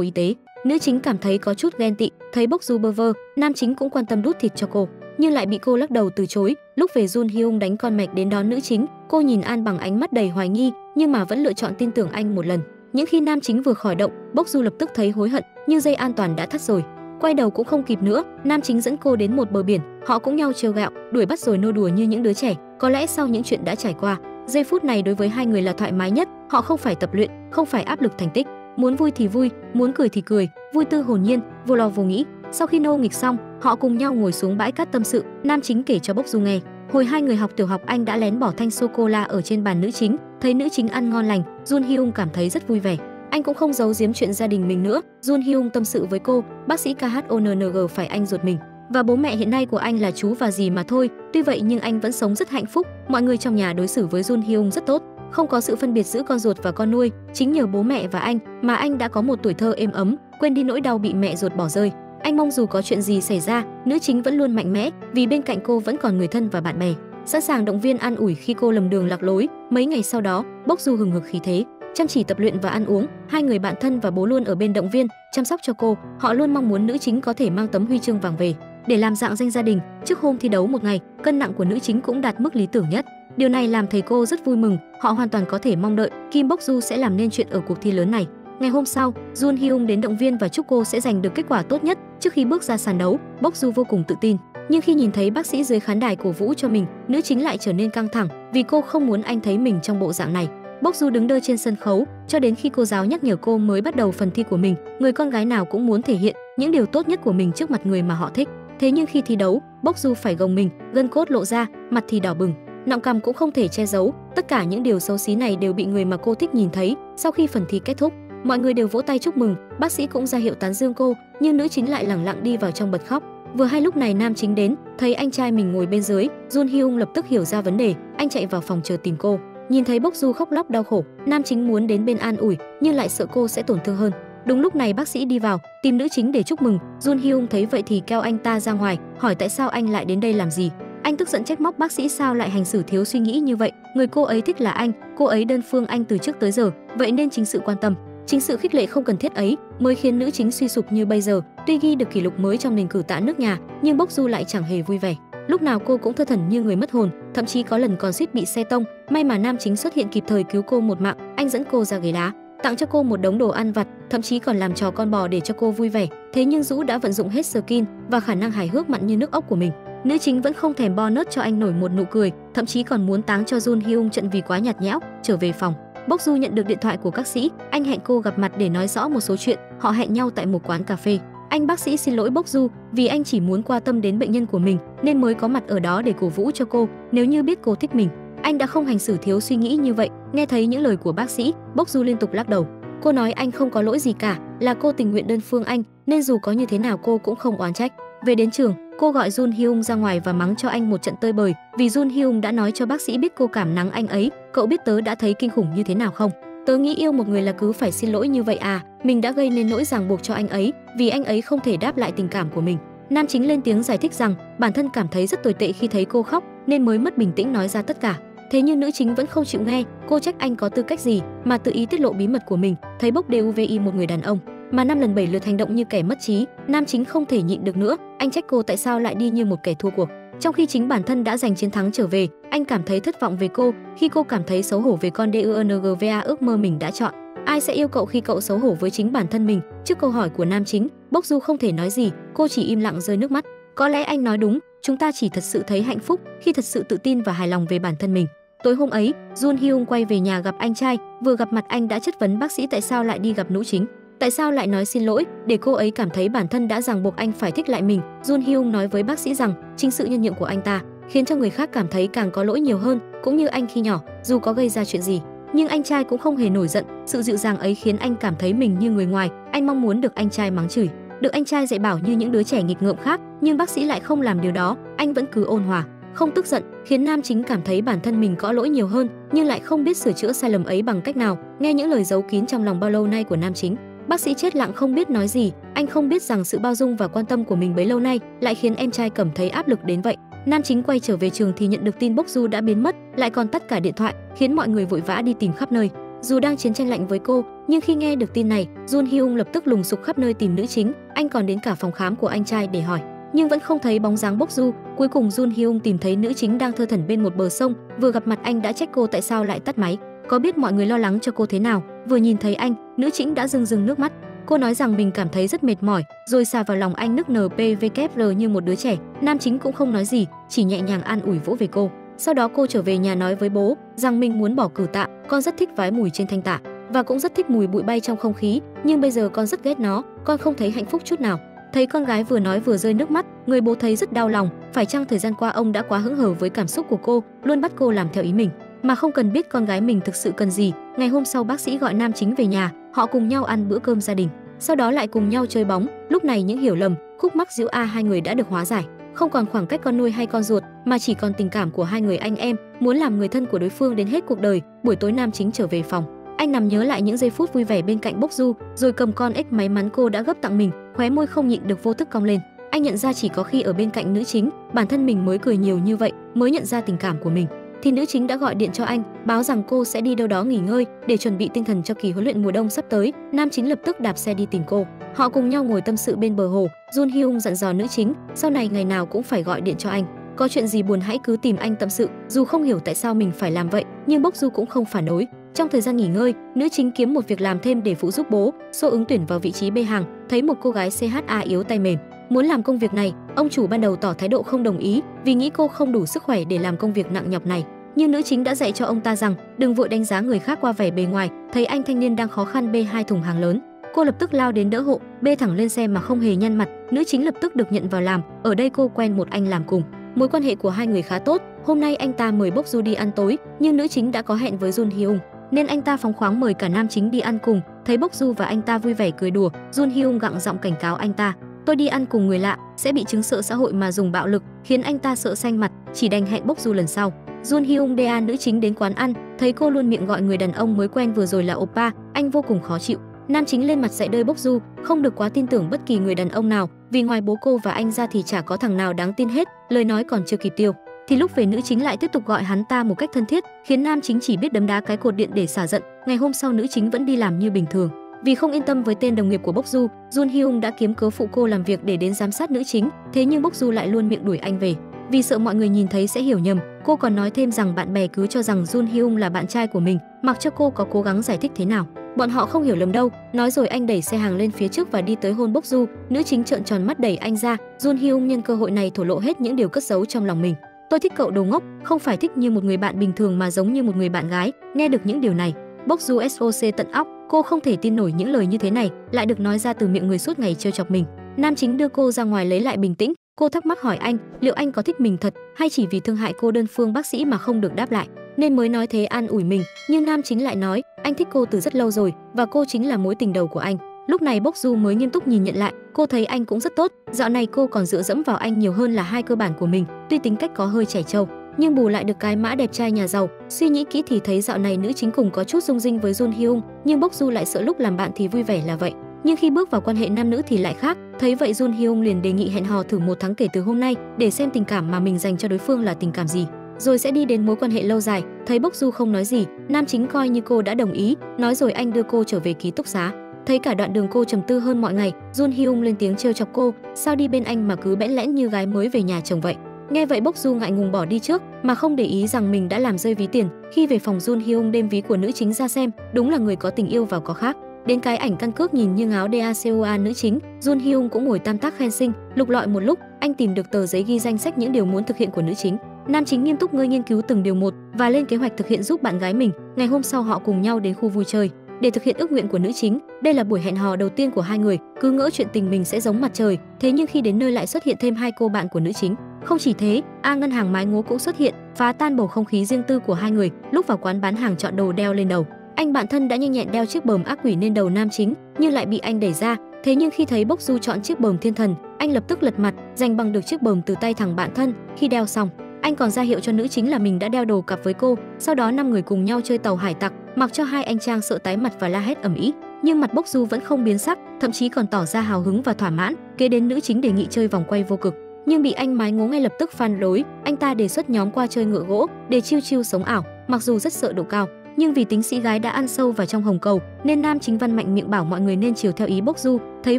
y tế. Nữ chính cảm thấy có chút ghen tị, thấy Bốc Du bơ vơ, nam chính cũng quan tâm đút thịt cho cô, nhưng lại bị cô lắc đầu từ chối. Lúc về Jun Hyung đánh con mạch đến đón nữ chính, cô nhìn An bằng ánh mắt đầy hoài nghi, nhưng mà vẫn lựa chọn tin tưởng anh một lần. Những khi nam chính vừa khởi động, Bốc Du lập tức thấy hối hận, như dây an toàn đã thắt rồi. Quay đầu cũng không kịp nữa, nam chính dẫn cô đến một bờ biển, họ cũng nhau trêu gạo, đuổi bắt rồi nô đùa như những đứa trẻ. Có lẽ sau những chuyện đã trải qua, giây phút này đối với hai người là thoải mái nhất. Họ không phải tập luyện, không phải áp lực thành tích, muốn vui thì vui, muốn cười thì cười, vui tươi hồn nhiên, vô lo vô nghĩ. Sau khi nô nghịch xong, họ cùng nhau ngồi xuống bãi cát tâm sự. Nam chính kể cho Bốc Du nghe, hồi hai người học tiểu học anh đã lén bỏ thanh sô cô la ở trên bàn nữ chính, thấy nữ chính ăn ngon lành, Jun Hyung cảm thấy rất vui vẻ. Anh cũng không giấu giếm chuyện gia đình mình nữa. Jun Hyung tâm sự với cô, bác sĩ KHONNG phải anh ruột mình, và bố mẹ hiện nay của anh là chú và dì mà thôi. Tuy vậy nhưng anh vẫn sống rất hạnh phúc. Mọi người trong nhà đối xử với Jun Hyung rất tốt, không có sự phân biệt giữa con ruột và con nuôi. Chính nhờ bố mẹ và anh mà anh đã có một tuổi thơ êm ấm, quên đi nỗi đau bị mẹ ruột bỏ rơi. Anh mong dù có chuyện gì xảy ra, nữ chính vẫn luôn mạnh mẽ, vì bên cạnh cô vẫn còn người thân và bạn bè, sẵn sàng động viên an ủi khi cô lầm đường lạc lối. Mấy ngày sau đó, Bốc Du hừng hực khí thế, chăm chỉ tập luyện và ăn uống. Hai người bạn thân và bố luôn ở bên động viên, chăm sóc cho cô. Họ luôn mong muốn nữ chính có thể mang tấm huy chương vàng về để làm rạng danh gia đình. Trước hôm thi đấu một ngày, cân nặng của nữ chính cũng đạt mức lý tưởng nhất. Điều này làm thầy cô rất vui mừng. Họ hoàn toàn có thể mong đợi Kim Bok Du sẽ làm nên chuyện ở cuộc thi lớn này. Ngày hôm sau, Jun Hyung đến động viên và chúc cô sẽ giành được kết quả tốt nhất. Trước khi bước ra sàn đấu, Bok Du vô cùng tự tin. Nhưng khi nhìn thấy bác sĩ dưới khán đài cổ vũ cho mình, nữ chính lại trở nên căng thẳng, vì cô không muốn anh thấy mình trong bộ dạng này. Bok Du đứng đơ trên sân khấu, cho đến khi cô giáo nhắc nhở cô mới bắt đầu phần thi của mình. Người con gái nào cũng muốn thể hiện những điều tốt nhất của mình trước mặt người mà họ thích. Thế nhưng khi thi đấu, Bok Du phải gồng mình, gân cốt lộ ra, mặt thì đỏ bừng, nọng cằm cũng không thể che giấu. Tất cả những điều xấu xí này đều bị người mà cô thích nhìn thấy. Sau khi phần thi kết thúc, mọi người đều vỗ tay chúc mừng, bác sĩ cũng ra hiệu tán dương cô, nhưng nữ chính lại lẳng lặng đi vào trong bật khóc. Vừa hay lúc này nam chính đến, thấy anh trai mình ngồi bên dưới, Jun Hyung lập tức hiểu ra vấn đề, anh chạy vào phòng chờ tìm cô. Nhìn thấy Bok Du khóc lóc đau khổ, nam chính muốn đến bên an ủi, nhưng lại sợ cô sẽ tổn thương hơn. Đúng lúc này bác sĩ đi vào, tìm nữ chính để chúc mừng. Jun Hyung thấy vậy thì kêu anh ta ra ngoài, hỏi tại sao anh lại đến đây làm gì. Anh tức giận trách móc bác sĩ sao lại hành xử thiếu suy nghĩ như vậy. Người cô ấy thích là anh, cô ấy đơn phương anh từ trước tới giờ, vậy nên chính sự quan tâm, chính sự khích lệ không cần thiết ấy mới khiến nữ chính suy sụp như bây giờ. Tuy ghi được kỷ lục mới trong nền cử tạ nước nhà, nhưng Bok Du lại chẳng hề vui vẻ. Lúc nào cô cũng thơ thẩn như người mất hồn, thậm chí có lần còn suýt bị xe tông. May mà nam chính xuất hiện kịp thời cứu cô một mạng. Anh dẫn cô ra ghế đá, tặng cho cô một đống đồ ăn vặt, thậm chí còn làm trò con bò để cho cô vui vẻ. Thế nhưng Dũ đã vận dụng hết skin và khả năng hài hước mặn như nước ốc của mình. Nữ chính vẫn không thèm bonus cho anh nổi một nụ cười, thậm chí còn muốn táng cho Jun Hyung trận vì quá nhạt nhẽo. Trở về phòng, Bok Du nhận được điện thoại của các sĩ, anh hẹn cô gặp mặt để nói rõ một số chuyện. Họ hẹn nhau tại một quán cà phê. Anh bác sĩ xin lỗi Bok Du vì anh chỉ muốn quan tâm đến bệnh nhân của mình nên mới có mặt ở đó để cổ vũ cho cô. Nếu như biết cô thích mình, anh đã không hành xử thiếu suy nghĩ như vậy. Nghe thấy những lời của bác sĩ, Bok Du liên tục lắc đầu. Cô nói anh không có lỗi gì cả, là cô tình nguyện đơn phương anh, nên dù có như thế nào cô cũng không oán trách. Về đến trường, cô gọi Jun Hyung ra ngoài và mắng cho anh một trận tơi bời, vì Jun Hyung đã nói cho bác sĩ biết cô cảm nắng anh ấy. Cậu biết tớ đã thấy kinh khủng như thế nào không? Tớ nghĩ yêu một người là cứ phải xin lỗi như vậy à? Mình đã gây nên nỗi ràng buộc cho anh ấy, vì anh ấy không thể đáp lại tình cảm của mình. Nam chính lên tiếng giải thích rằng bản thân cảm thấy rất tồi tệ khi thấy cô khóc nên mới mất bình tĩnh nói ra tất cả. Thế nhưng nữ chính vẫn không chịu nghe, cô trách anh có tư cách gì mà tự ý tiết lộ bí mật của mình. Thấy Bok Duvi một người đàn ông mà 5 lần 7 lượt hành động như kẻ mất trí, nam chính không thể nhịn được nữa, anh trách cô tại sao lại đi như một kẻ thua cuộc. Trong khi chính bản thân đã giành chiến thắng trở về, anh cảm thấy thất vọng về cô, khi cô cảm thấy xấu hổ về con DUNGVA ước mơ mình đã chọn. Ai sẽ yêu cậu khi cậu xấu hổ với chính bản thân mình? Trước câu hỏi của nam chính, Bok Du không thể nói gì, cô chỉ im lặng rơi nước mắt. Có lẽ anh nói đúng, chúng ta chỉ thật sự thấy hạnh phúc khi thật sự tự tin và hài lòng về bản thân mình. Tối hôm ấy, Jun Hyung quay về nhà gặp anh trai, vừa gặp mặt anh đã chất vấn bác sĩ tại sao lại đi gặp nữ chính, tại sao lại nói xin lỗi, để cô ấy cảm thấy bản thân đã ràng buộc anh phải thích lại mình. Jun Hyung nói với bác sĩ rằng chính sự nhân nhượng của anh ta khiến cho người khác cảm thấy càng có lỗi nhiều hơn, cũng như anh khi nhỏ, dù có gây ra chuyện gì, nhưng anh trai cũng không hề nổi giận. Sự dịu dàng ấy khiến anh cảm thấy mình như người ngoài. Anh mong muốn được anh trai mắng chửi, được anh trai dạy bảo như những đứa trẻ nghịch ngợm khác, nhưng bác sĩ lại không làm điều đó, anh vẫn cứ ôn hòa. không tức giận, khiến nam chính cảm thấy bản thân mình có lỗi nhiều hơn, nhưng lại không biết sửa chữa sai lầm ấy bằng cách nào. Nghe những lời giấu kín trong lòng bao lâu nay của nam chính, bác sĩ chết lặng không biết nói gì. Anh không biết rằng sự bao dung và quan tâm của mình bấy lâu nay lại khiến em trai cảm thấy áp lực đến vậy. Nam chính quay trở về trường thì nhận được tin Bok Du đã biến mất, lại còn tắt cả điện thoại, khiến mọi người vội vã đi tìm khắp nơi. Dù đang chiến tranh lạnh với cô, nhưng khi nghe được tin này, Jun Hyung lập tức lùng sục khắp nơi tìm nữ chính. Anh còn đến cả phòng khám của anh trai để hỏi, nhưng vẫn không thấy bóng dáng Bok Du. Cuối cùng Jun Hyung tìm thấy nữ chính đang thơ thẩn bên một bờ sông. Vừa gặp mặt anh đã trách cô tại sao lại tắt máy. Có biết mọi người lo lắng cho cô thế nào? Vừa nhìn thấy anh, nữ chính đã rưng rưng nước mắt. Cô nói rằng mình cảm thấy rất mệt mỏi, rồi xà vào lòng anh nức npvkr như một đứa trẻ. Nam chính cũng không nói gì, chỉ nhẹ nhàng an ủi vỗ về cô. Sau đó cô trở về nhà nói với bố rằng mình muốn bỏ cử tạ, con rất thích vái mùi trên thanh tạ và cũng rất thích mùi bụi bay trong không khí, nhưng bây giờ con rất ghét nó, con không thấy hạnh phúc chút nào. Thấy con gái vừa nói vừa rơi nước mắt, người bố thấy rất đau lòng, phải chăng thời gian qua ông đã quá hững hờ với cảm xúc của cô, luôn bắt cô làm theo ý mình, mà không cần biết con gái mình thực sự cần gì. Ngày hôm sau bác sĩ gọi nam chính về nhà, họ cùng nhau ăn bữa cơm gia đình, sau đó lại cùng nhau chơi bóng. Lúc này những hiểu lầm, khúc mắc giữa hai người đã được hóa giải. Không còn khoảng cách con nuôi hay con ruột, mà chỉ còn tình cảm của hai người anh em, muốn làm người thân của đối phương đến hết cuộc đời. Buổi tối nam chính trở về phòng, anh nằm nhớ lại những giây phút vui vẻ bên cạnh Bok Du, rồi cầm con ếch may mắn cô đã gấp tặng mình, khóe môi không nhịn được vô thức cong lên. Anh nhận ra chỉ có khi ở bên cạnh nữ chính, bản thân mình mới cười nhiều như vậy, mới nhận ra tình cảm của mình. Thì nữ chính đã gọi điện cho anh, báo rằng cô sẽ đi đâu đó nghỉ ngơi để chuẩn bị tinh thần cho kỳ huấn luyện mùa đông sắp tới. Nam chính lập tức đạp xe đi tìm cô. Họ cùng nhau ngồi tâm sự bên bờ hồ. Jun Hyung dặn dò nữ chính, sau này ngày nào cũng phải gọi điện cho anh. Có chuyện gì buồn hãy cứ tìm anh tâm sự. Dù không hiểu tại sao mình phải làm vậy, nhưng Bok Du cũng không phản đối. Trong thời gian nghỉ ngơi, nữ chính kiếm một việc làm thêm để phụ giúp bố. Xô ứng tuyển vào vị trí B hàng, thấy một cô gái CHA yếu tay mềm, muốn làm công việc này. Ông chủ ban đầu tỏ thái độ không đồng ý, vì nghĩ cô không đủ sức khỏe để làm công việc nặng nhọc này. Nhưng nữ chính đã dạy cho ông ta rằng đừng vội đánh giá người khác qua vẻ bề ngoài. Thấy anh thanh niên đang khó khăn bê 2 thùng hàng lớn, cô lập tức lao đến đỡ hộ, bê thẳng lên xe mà không hề nhăn mặt. Nữ chính lập tức được nhận vào làm. Ở đây cô quen một anh làm cùng, mối quan hệ của hai người khá tốt. Hôm nay anh ta mời Bok Du đi ăn tối, nhưng nữ chính đã có hẹn với Jun Hyung, nên anh ta phóng khoáng mời cả nam chính đi ăn cùng. Thấy Bok Du và anh ta vui vẻ cười đùa, Jun Hyung gặng giọng cảnh cáo anh ta, tôi đi ăn cùng người lạ sẽ bị chứng sợ xã hội mà dùng bạo lực, khiến anh ta sợ xanh mặt, chỉ đành hẹn Bok Du lần sau. Jun Hyung đe nữ chính đến quán ăn, thấy cô luôn miệng gọi người đàn ông mới quen vừa rồi là oppa, anh vô cùng khó chịu. Nam chính lên mặt dạy đơi Bok Du không được quá tin tưởng bất kỳ người đàn ông nào, vì ngoài bố cô và anh ra thì chả có thằng nào đáng tin hết. Lời nói còn chưa kịp tiêu thì lúc về nữ chính lại tiếp tục gọi hắn ta một cách thân thiết, khiến nam chính chỉ biết đấm đá cái cột điện để xả giận. Ngày hôm sau nữ chính vẫn đi làm như bình thường. Vì không yên tâm với tên đồng nghiệp của Bok Du, Jun Hyung đã kiếm cớ phụ cô làm việc để đến giám sát nữ chính. Thế nhưng Bok Du lại luôn miệng đuổi anh về, vì sợ mọi người nhìn thấy sẽ hiểu nhầm. Cô còn nói thêm rằng bạn bè cứ cho rằng Jun Hyung là bạn trai của mình, mặc cho cô có cố gắng giải thích thế nào, bọn họ không hiểu lầm đâu. Nói rồi anh đẩy xe hàng lên phía trước và đi tới hôn Bok Du. Nữ chính trợn tròn mắt đẩy anh ra. Jun Hyung nhân cơ hội này thổ lộ hết những điều cất giấu trong lòng mình. Tôi thích cậu đồ ngốc, không phải thích như một người bạn bình thường mà giống như một người bạn gái. Nghe được những điều này, Bok Du SOC tận óc, cô không thể tin nổi những lời như thế này lại được nói ra từ miệng người suốt ngày trêu chọc mình. Nam chính đưa cô ra ngoài lấy lại bình tĩnh. Cô thắc mắc hỏi anh liệu anh có thích mình thật hay chỉ vì thương hại cô đơn phương bác sĩ mà không được đáp lại nên mới nói thế an ủi mình. Nhưng nam chính lại nói anh thích cô từ rất lâu rồi và cô chính là mối tình đầu của anh. Lúc này Bok Du mới nghiêm túc nhìn nhận lại, cô thấy anh cũng rất tốt. Dạo này cô còn dựa dẫm vào anh nhiều hơn là hai cơ bản của mình. Tuy tính cách có hơi trẻ trâu, nhưng bù lại được cái mã đẹp trai nhà giàu. Suy nghĩ kỹ thì thấy dạo này nữ chính cùng có chút rung rinh với Jun Hyung, nhưng Bok Du lại sợ lúc làm bạn thì vui vẻ là vậy, nhưng khi bước vào quan hệ nam nữ thì lại khác. Thấy vậy Jun Hyung liền đề nghị hẹn hò thử 1 tháng kể từ hôm nay để xem tình cảm mà mình dành cho đối phương là tình cảm gì, rồi sẽ đi đến mối quan hệ lâu dài. Thấy Bok Du không nói gì, nam chính coi như cô đã đồng ý, nói rồi anh đưa cô trở về ký túc xá. Thấy cả đoạn đường cô trầm tư hơn mọi ngày, Jun Hyung lên tiếng trêu chọc cô, sao đi bên anh mà cứ bẽn lẽn như gái mới về nhà chồng vậy. Nghe vậy Bok Du ngại ngùng bỏ đi trước mà không để ý rằng mình đã làm rơi ví tiền. Khi về phòng Jun Hyung đem ví của nữ chính ra xem, đúng là người có tình yêu vào có khác. Đến cái ảnh căn cước nhìn như áo DACOA nữ chính, Jun Hyung cũng ngồi tam tác khen xinh. Lục lọi một lúc, anh tìm được tờ giấy ghi danh sách những điều muốn thực hiện của nữ chính. Nam chính nghiêm túc nghiên cứu từng điều một và lên kế hoạch thực hiện giúp bạn gái mình. Ngày hôm sau họ cùng nhau đến khu vui chơi để thực hiện ước nguyện của nữ chính. Đây là buổi hẹn hò đầu tiên của hai người, cứ ngỡ chuyện tình mình sẽ giống mặt trời, thế nhưng khi đến nơi lại xuất hiện thêm hai cô bạn của nữ chính. Không chỉ thế, ngân hàng mái ngố cũng xuất hiện, phá tan bầu không khí riêng tư của hai người. Lúc vào quán bán hàng chọn đồ đeo lên đầu, anh bạn thân đã nhanh nhẹn đeo chiếc bờm ác quỷ lên đầu nam chính, nhưng lại bị anh đẩy ra. Thế nhưng khi thấy Bok Du chọn chiếc bờm thiên thần, anh lập tức lật mặt, giành bằng được chiếc bờm từ tay thằng bạn thân. Khi đeo xong, Anh còn ra hiệu cho nữ chính là mình đã đeo đồ cặp với cô. Sau đó 5 người cùng nhau chơi tàu hải tặc, mặc cho hai anh Trang sợ tái mặt và la hét ầm ĩ. Nhưng mặt Bốc Du vẫn không biến sắc, thậm chí còn tỏ ra hào hứng và thỏa mãn. Kế đến nữ chính đề nghị chơi vòng quay vô cực, nhưng bị anh Mái Ngố ngay lập tức phản đối. Anh ta đề xuất nhóm qua chơi ngựa gỗ để chill chill sống ảo. Mặc dù rất sợ độ cao, nhưng vì tính sĩ gái đã ăn sâu vào trong hồng cầu, nên nam chính Văn mạnh miệng bảo mọi người nên chiều theo ý Bốc Du. Thấy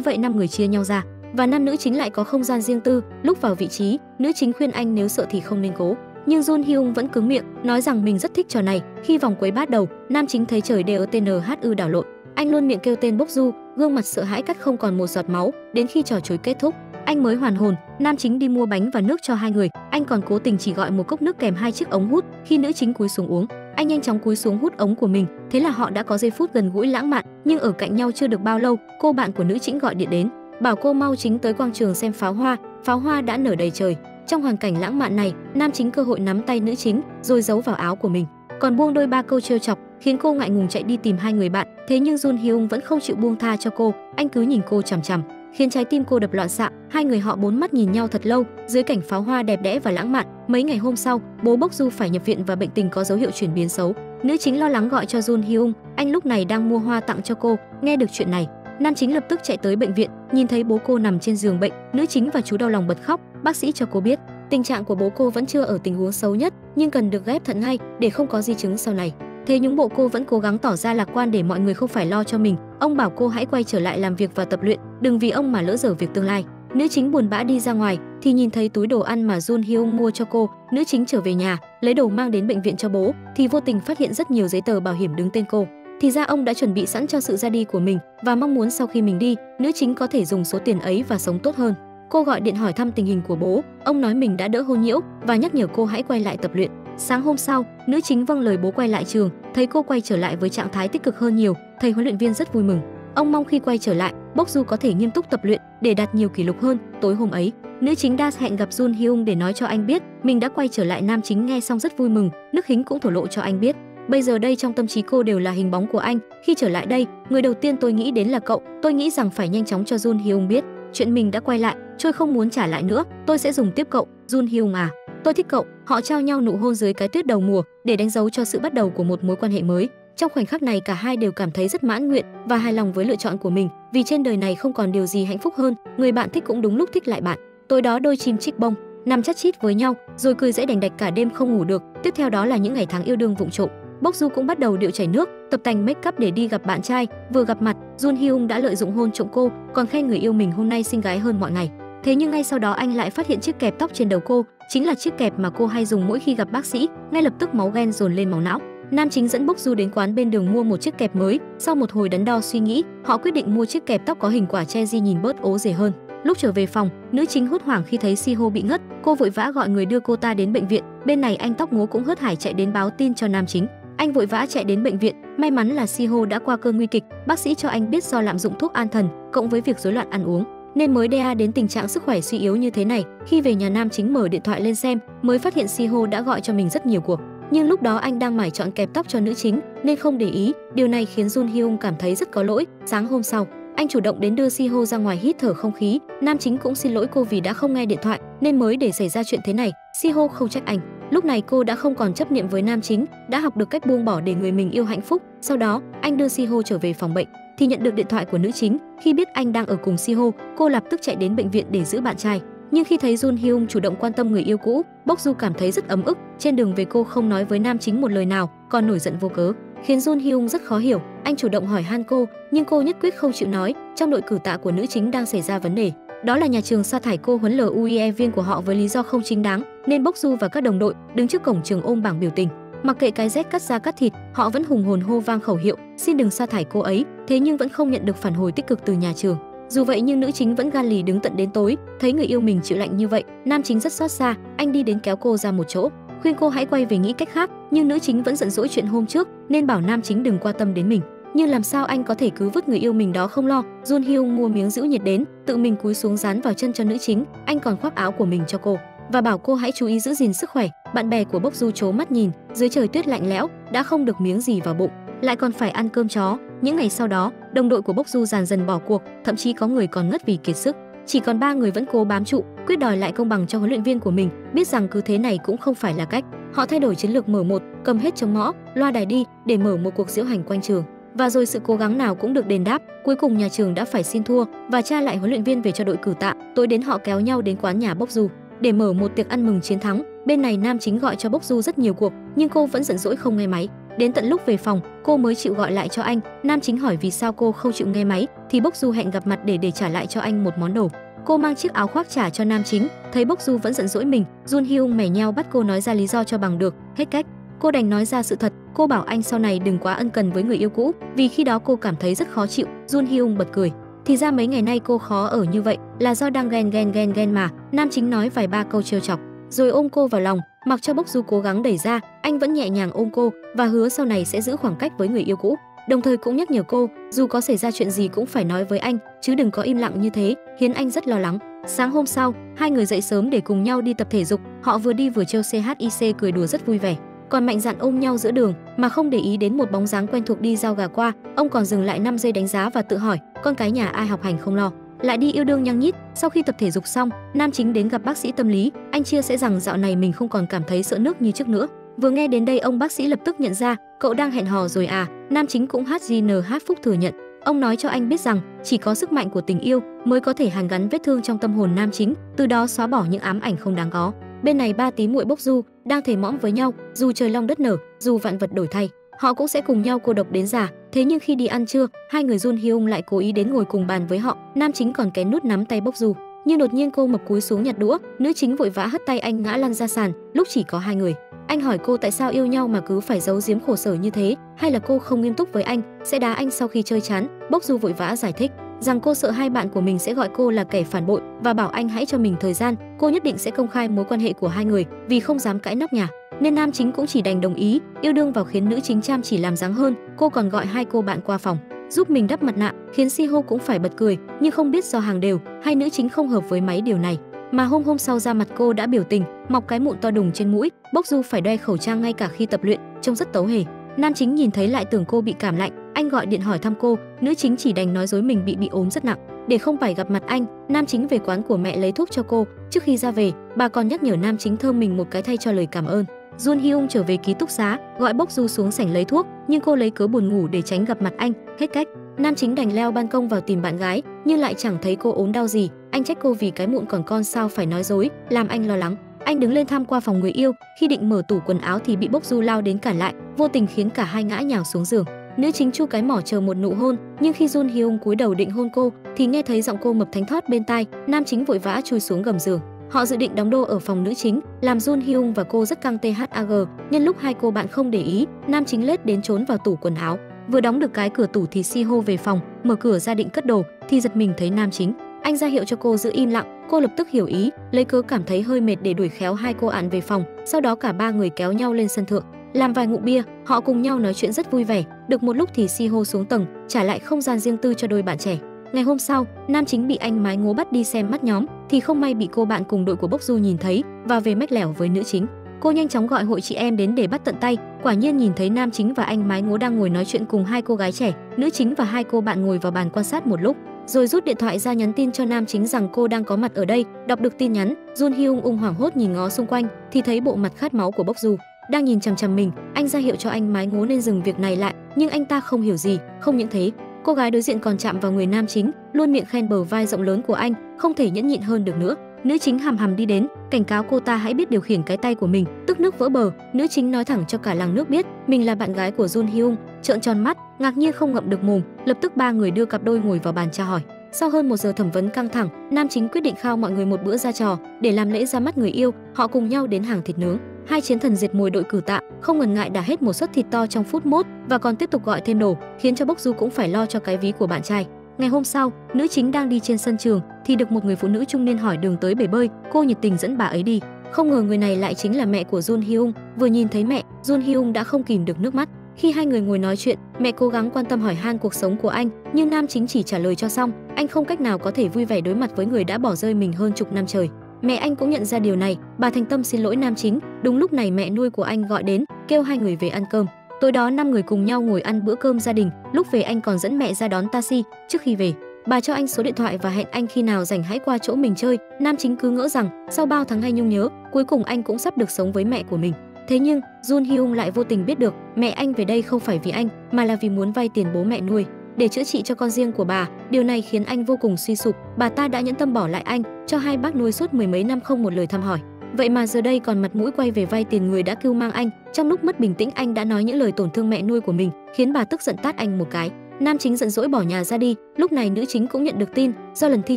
vậy 5 người chia nhau ra, và nam nữ chính lại có không gian riêng tư. Lúc vào vị trí, nữ chính khuyên anh nếu sợ thì không nên cố, nhưng Jun Hyung vẫn cứng miệng, nói rằng mình rất thích trò này. Khi vòng quấy bắt đầu, nam chính thấy trời DERTNHU đảo lộn, anh luôn miệng kêu tên Bốc Du, gương mặt sợ hãi cắt không còn một giọt máu. Đến khi trò chối kết thúc, anh mới hoàn hồn. Nam chính đi mua bánh và nước cho hai người, anh còn cố tình chỉ gọi một cốc nước kèm 2 chiếc ống hút. Khi nữ chính cúi xuống uống, anh nhanh chóng cúi xuống hút ống của mình. Thế là họ đã có giây phút gần gũi lãng mạn. Nhưng ở cạnh nhau chưa được bao lâu, cô bạn của nữ chính gọi điện đến, bảo cô mau chính tới quảng trường xem pháo hoa. Pháo hoa đã nở đầy trời. Trong hoàn cảnh lãng mạn này, nam chính cơ hội nắm tay nữ chính rồi giấu vào áo của mình, còn buông đôi ba câu trêu chọc, khiến cô ngại ngùng chạy đi tìm hai người bạn. Thế nhưng Jun Hyung vẫn không chịu buông tha cho cô, anh cứ nhìn cô chằm chằm, khiến trái tim cô đập loạn xạ. Hai người họ bốn mắt nhìn nhau thật lâu dưới cảnh pháo hoa đẹp đẽ và lãng mạn. Mấy ngày hôm sau, bố Bốc Du phải nhập viện và bệnh tình có dấu hiệu chuyển biến xấu. Nữ chính lo lắng gọi cho Jun Hyung, anh lúc này đang mua hoa tặng cho cô. Nghe được chuyện này, nam chính lập tức chạy tới bệnh viện, nhìn thấy bố cô nằm trên giường bệnh, nữ chính và chú đau lòng bật khóc. Bác sĩ cho cô biết tình trạng của bố cô vẫn chưa ở tình huống xấu nhất, nhưng cần được ghép thận ngay để không có di chứng sau này. Thế nhưng bộ cô vẫn cố gắng tỏ ra lạc quan để mọi người không phải lo cho mình. Ông bảo cô hãy quay trở lại làm việc và tập luyện, đừng vì ông mà lỡ dở việc tương lai. Nữ chính buồn bã đi ra ngoài thì nhìn thấy túi đồ ăn mà Jun Hyung mua cho cô. Nữ chính trở về nhà, lấy đồ mang đến bệnh viện cho bố thì vô tình phát hiện rất nhiều giấy tờ bảo hiểm đứng tên cô. Thì ra ông đã chuẩn bị sẵn cho sự ra đi của mình và mong muốn sau khi mình đi, nữ chính có thể dùng số tiền ấy và sống tốt hơn. Cô gọi điện hỏi thăm tình hình của bố, ông nói mình đã đỡ hôn nhiễu và nhắc nhở cô hãy quay lại tập luyện. Sáng hôm sau, nữ chính vâng lời bố quay lại trường, thấy cô quay trở lại với trạng thái tích cực hơn nhiều, thầy huấn luyện viên rất vui mừng. Ông mong khi quay trở lại, Bốc Du có thể nghiêm túc tập luyện để đạt nhiều kỷ lục hơn. Tối hôm ấy, nữ chính đã hẹn gặp Jun Hyung để nói cho anh biết mình đã quay trở lại. Nam chính nghe xong rất vui mừng, nước hính cũng thổ lộ cho anh biết bây giờ đây trong tâm trí cô đều là hình bóng của anh. Khi trở lại đây, người đầu tiên tôi nghĩ đến là cậu. Tôi nghĩ rằng phải nhanh chóng cho Jun Hyung biết chuyện mình đã quay lại, tôi không muốn trả lại nữa. Tôi sẽ dùng tiếp cậu, Jun Hyung à. Tôi thích cậu. Họ trao nhau nụ hôn dưới cái tuyết đầu mùa để đánh dấu cho sự bắt đầu của một mối quan hệ mới. Trong khoảnh khắc này, cả hai đều cảm thấy rất mãn nguyện và hài lòng với lựa chọn của mình, vì trên đời này không còn điều gì hạnh phúc hơn người bạn thích cũng đúng lúc thích lại bạn. Tối đó đôi chim chích bông nằm chắt chít với nhau rồi cười dãy đành đạch cả đêm không ngủ được. Tiếp theo đó là những ngày tháng yêu đương vụng trộm. Bốc Du cũng bắt đầu điệu chảy nước, tập tành make up để đi gặp bạn trai. Vừa gặp mặt, Jun Hyung đã lợi dụng hôn trộm cô, còn khen người yêu mình hôm nay xinh gái hơn mọi ngày. Thế nhưng ngay sau đó anh lại phát hiện chiếc kẹp tóc trên đầu cô chính là chiếc kẹp mà cô hay dùng mỗi khi gặp bác sĩ. Ngay lập tức máu ghen dồn lên máu não. Nam chính dẫn Bốc Du đến quán bên đường mua một chiếc kẹp mới. Sau một hồi đắn đo suy nghĩ, họ quyết định mua chiếc kẹp tóc có hình quả Cheji nhìn bớt ố rề hơn. Lúc trở về phòng, nữ chính hốt hoảng khi thấy Siho bị ngất, cô vội vã gọi người đưa cô ta đến bệnh viện. Bên này anh tóc ngố cũng hớt hải chạy đến báo tin cho nam chính. Anh vội vã chạy đến bệnh viện, may mắn là Siho đã qua cơn nguy kịch. Bác sĩ cho anh biết do lạm dụng thuốc an thần cộng với việc rối loạn ăn uống nên mới DA đến tình trạng sức khỏe suy yếu như thế này. Khi về nhà, nam chính mở điện thoại lên xem mới phát hiện Siho đã gọi cho mình rất nhiều cuộc, nhưng lúc đó anh đang mải chọn kẹp tóc cho nữ chính nên không để ý. Điều này khiến Jun Hyung cảm thấy rất có lỗi. Sáng hôm sau, anh chủ động đến đưa Siho ra ngoài hít thở không khí. Nam chính cũng xin lỗi cô vì đã không nghe điện thoại nên mới để xảy ra chuyện thế này. Siho không trách anh. Lúc này cô đã không còn chấp niệm với nam chính, đã học được cách buông bỏ để người mình yêu hạnh phúc. Sau đó, anh đưa Siho trở về phòng bệnh thì nhận được điện thoại của nữ chính. Khi biết anh đang ở cùng Siho, cô lập tức chạy đến bệnh viện để giữ bạn trai. Nhưng khi thấy Jun Hyung chủ động quan tâm người yêu cũ, Bok Du cảm thấy rất ấm ức. Trên đường về cô không nói với nam chính một lời nào, còn nổi giận vô cớ, khiến Jun Hyung rất khó hiểu. Anh chủ động hỏi han cô, nhưng cô nhất quyết không chịu nói. Trong đội cử tạ của nữ chính đang xảy ra vấn đề, đó là nhà trường sa thải cô huấn LUIE viên của họ với lý do không chính đáng, nên Bok Du và các đồng đội đứng trước cổng trường ôm bảng biểu tình. Mặc kệ cái rét cắt da cắt thịt, họ vẫn hùng hồn hô vang khẩu hiệu xin đừng sa thải cô ấy. Thế nhưng vẫn không nhận được phản hồi tích cực từ nhà trường. Dù vậy nhưng nữ chính vẫn gan lì đứng tận đến tối. Thấy người yêu mình chịu lạnh như vậy, nam chính rất xót xa. Anh đi đến kéo cô ra một chỗ, khuyên cô hãy quay về nghĩ cách khác. Nhưng nữ chính vẫn giận dỗi chuyện hôm trước nên bảo nam chính đừng quan tâm đến mình. Nhưng làm sao anh có thể cứ vứt người yêu mình đó không lo. Jun Hyung mua miếng giữ nhiệt đến, tự mình cúi xuống dán vào chân cho nữ chính. Anh còn khoác áo của mình cho cô và bảo cô hãy chú ý giữ gìn sức khỏe. Bạn bè của Bok Du trố mắt nhìn, dưới trời tuyết lạnh lẽo, đã không được miếng gì vào bụng, lại còn phải ăn cơm chó. Những ngày sau đó, đồng đội của Bok Du dần dần bỏ cuộc, thậm chí có người còn ngất vì kiệt sức. chỉ còn ba người vẫn cố bám trụ, quyết đòi lại công bằng cho huấn luyện viên của mình, biết rằng cứ thế này cũng không phải là cách. Họ thay đổi chiến lược mở một, cầm hết chống mõ, loa đài đi để mở một cuộc diễu hành quanh trường. Và rồi sự cố gắng nào cũng được đền đáp, cuối cùng nhà trường đã phải xin thua và tra lại huấn luyện viên về cho đội cử tạ. Tối đến họ kéo nhau đến quán nhà Bốc Du để mở một tiệc ăn mừng chiến thắng. Bên này Nam Chính gọi cho Bốc Du rất nhiều cuộc, nhưng cô vẫn giận dỗi không nghe máy. Đến tận lúc về phòng, cô mới chịu gọi lại cho anh. Nam Chính hỏi vì sao cô không chịu nghe máy, thì Bốc Du hẹn gặp mặt để trả lại cho anh một món đồ. Cô mang chiếc áo khoác trả cho Nam Chính, thấy Bốc Du vẫn giận dỗi mình, Jun Hyung mè nheo bắt cô nói ra lý do cho bằng được. Hết cách, cô đành nói ra sự thật. Cô bảo anh sau này đừng quá ân cần với người yêu cũ, vì khi đó cô cảm thấy rất khó chịu. Jun Hyung bật cười. Thì ra mấy ngày nay cô khó ở như vậy là do đang ghen mà. Nam Chính nói vài ba câu trêu chọc, rồi ôm cô vào lòng, mặc cho Bốc Du cố gắng đẩy ra, anh vẫn nhẹ nhàng ôm cô và hứa sau này sẽ giữ khoảng cách với người yêu cũ. Đồng thời cũng nhắc nhở cô, dù có xảy ra chuyện gì cũng phải nói với anh, chứ đừng có im lặng như thế, khiến anh rất lo lắng. Sáng hôm sau, hai người dậy sớm để cùng nhau đi tập thể dục. Họ vừa đi vừa trêu CHIC cười đùa rất vui vẻ. Còn Mạnh Dạn ôm nhau giữa đường mà không để ý đến một bóng dáng quen thuộc đi giao gà qua. Ông còn dừng lại 5 giây đánh giá và tự hỏi, con cái nhà ai học hành không lo, lại đi yêu đương nhăng nhít. Sau khi tập thể dục xong, Nam Chính đến gặp bác sĩ tâm lý. Anh chia sẻ rằng dạo này mình không còn cảm thấy sợ nước như trước nữa. Vừa nghe đến đây, ông bác sĩ lập tức nhận ra, cậu đang hẹn hò rồi à? Nam Chính cũng HGNH Phúc thừa nhận. Ông nói cho anh biết rằng chỉ có sức mạnh của tình yêu mới có thể hàn gắn vết thương trong tâm hồn Nam Chính, từ đó xóa bỏ những ám ảnh không đáng có. Bên này ba tí muội Bốc Du đang thề mõm với nhau, dù trời long đất nở, dù vạn vật đổi thay, họ cũng sẽ cùng nhau cô độc đến già. Thế nhưng khi đi ăn trưa, hai người Jun Hyung lại cố ý đến ngồi cùng bàn với họ. Nam Chính còn kén nút nắm tay Bốc Du, nhưng đột nhiên cô mập cúi xuống nhặt đũa, nữ chính vội vã hất tay anh ngã lăn ra sàn. Lúc chỉ có hai người, anh hỏi cô tại sao yêu nhau mà cứ phải giấu giếm khổ sở như thế, hay là cô không nghiêm túc với anh, sẽ đá anh sau khi chơi chán. Bốc Du vội vã giải thích rằng cô sợ hai bạn của mình sẽ gọi cô là kẻ phản bội và bảo anh hãy cho mình thời gian, cô nhất định sẽ công khai mối quan hệ của hai người. Vì không dám cãi nóc nhà nên Nam Chính cũng chỉ đành đồng ý. Yêu đương vào khiến nữ chính chăm chỉ làm dáng hơn, cô còn gọi hai cô bạn qua phòng giúp mình đắp mặt nạ, khiến Siho cũng phải bật cười, nhưng không biết do hàng đều hay nữ chính không hợp với máy điều này mà hôm sau ra mặt cô đã biểu tình, mọc cái mụn to đùng trên mũi. Bốc Du phải đeo khẩu trang ngay cả khi tập luyện, trông rất tấu hề. Nam Chính nhìn thấy lại tưởng cô bị cảm lạnh, anh gọi điện hỏi thăm cô, nữ chính chỉ đành nói dối mình bị ốm rất nặng. Để không phải gặp mặt anh, Nam Chính về quán của mẹ lấy thuốc cho cô. Trước khi ra về, bà còn nhắc nhở Nam Chính thơm mình một cái thay cho lời cảm ơn. Jun Hyung trở về ký túc xá, gọi Bốc Du xuống sảnh lấy thuốc, nhưng cô lấy cớ buồn ngủ để tránh gặp mặt anh. Hết cách, Nam Chính đành leo ban công vào tìm bạn gái, nhưng lại chẳng thấy cô ốm đau gì. Anh trách cô vì cái mụn còn con sao phải nói dối, làm anh lo lắng. Anh đứng lên thăm qua phòng người yêu, khi định mở tủ quần áo thì bị Bốc Du lao đến cản lại, vô tình khiến cả hai ngã nhào xuống giường. Nữ chính chu cái mỏ chờ một nụ hôn, nhưng khi Jun Hyung cúi đầu định hôn cô thì nghe thấy giọng cô mập thánh thót bên tai. Nam Chính vội vã chui xuống gầm giường. Họ dự định đóng đô ở phòng nữ chính, làm Jun Hyung và cô rất căng THAG. Nhân lúc hai cô bạn không để ý, Nam Chính lết đến trốn vào tủ quần áo. Vừa đóng được cái cửa tủ thì Siho về phòng, mở cửa ra định cất đồ thì giật mình thấy Nam Chính. Anh ra hiệu cho cô giữ im lặng, cô lập tức hiểu ý, lấy cớ cảm thấy hơi mệt để đuổi khéo hai cô ạn về phòng. Sau đó cả ba người kéo nhau lên sân thượng, làm vài ngụm bia, họ cùng nhau nói chuyện rất vui vẻ. Được một lúc thì Siho xuống tầng, trả lại không gian riêng tư cho đôi bạn trẻ. Ngày hôm sau, Nam Chính bị anh mái ngố bắt đi xem mắt nhóm, thì không may bị cô bạn cùng đội của Bốc Du nhìn thấy và về mách lẻo với nữ chính. Cô nhanh chóng gọi hội chị em đến để bắt tận tay. Quả nhiên nhìn thấy Nam Chính và anh mái ngố đang ngồi nói chuyện cùng hai cô gái trẻ. Nữ chính và hai cô bạn ngồi vào bàn quan sát một lúc, rồi rút điện thoại ra nhắn tin cho Nam Chính rằng cô đang có mặt ở đây. Đọc được tin nhắn, Jun Hyung hoảng hốt nhìn ngó xung quanh thì thấy bộ mặt khát máu của Bốc Du đang nhìn chằm chằm mình. Anh ra hiệu cho anh mái ngố nên dừng việc này lại, nhưng anh ta không hiểu gì. Không những thế, cô gái đối diện còn chạm vào người Nam Chính, luôn miệng khen bờ vai rộng lớn của anh, không thể nhẫn nhịn hơn được nữa. Nữ chính hầm đi đến, cảnh cáo cô ta hãy biết điều khiển cái tay của mình, tức nước vỡ bờ. Nữ chính nói thẳng cho cả làng nước biết mình là bạn gái của Jun Hyung, trợn tròn mắt, ngạc nhiên không ngậm được mồm. Lập tức ba người đưa cặp đôi ngồi vào bàn tra hỏi. Sau hơn 1 giờ thẩm vấn căng thẳng, Nam Chính quyết định khao mọi người một bữa ra trò để làm lễ ra mắt người yêu. Họ cùng nhau đến hàng thịt nướng. Hai chiến thần diệt mùi đội cử tạ không ngần ngại đả hết một suất thịt to trong phút mốt và còn tiếp tục gọi thêm đồ, khiến cho Bốc Du cũng phải lo cho cái ví của bạn trai. Ngày hôm sau, nữ chính đang đi trên sân trường thì được một người phụ nữ trung niên hỏi đường tới bể bơi. Cô nhiệt tình dẫn bà ấy đi. Không ngờ người này lại chính là mẹ của Jun Hyung. Vừa nhìn thấy mẹ, Jun Hyung đã không kìm được nước mắt. Khi hai người ngồi nói chuyện, mẹ cố gắng quan tâm hỏi han cuộc sống của anh, nhưng Nam Chính chỉ trả lời cho xong. Anh không cách nào có thể vui vẻ đối mặt với người đã bỏ rơi mình hơn chục năm trời. Mẹ anh cũng nhận ra điều này, bà thành tâm xin lỗi Nam Chính. Đúng lúc này mẹ nuôi của anh gọi đến, kêu hai người về ăn cơm. Tối đó 5 người cùng nhau ngồi ăn bữa cơm gia đình. Lúc về anh còn dẫn mẹ ra đón taxi. Trước khi về, Bà cho anh số điện thoại và hẹn anh khi nào rảnh hãy qua chỗ mình chơi. Nam chính cứ ngỡ rằng sau bao tháng ngày nhung nhớ, cuối cùng anh cũng sắp được sống với mẹ của mình. Thế nhưng Jun Hyung lại vô tình biết được mẹ anh về đây không phải vì anh mà là vì muốn vay tiền bố mẹ nuôi để chữa trị cho con riêng của bà. Điều này khiến anh vô cùng suy sụp. Bà ta đã nhẫn tâm bỏ lại anh cho hai bác nuôi suốt mười mấy năm không một lời thăm hỏi. Vậy mà giờ đây còn mặt mũi quay về vay tiền người đã cưu mang anh. Trong lúc mất bình tĩnh, anh đã nói những lời tổn thương mẹ nuôi của mình, khiến bà tức giận tát anh một cái. Nam chính giận dỗi bỏ nhà ra đi. Lúc này nữ chính cũng nhận được tin do lần thi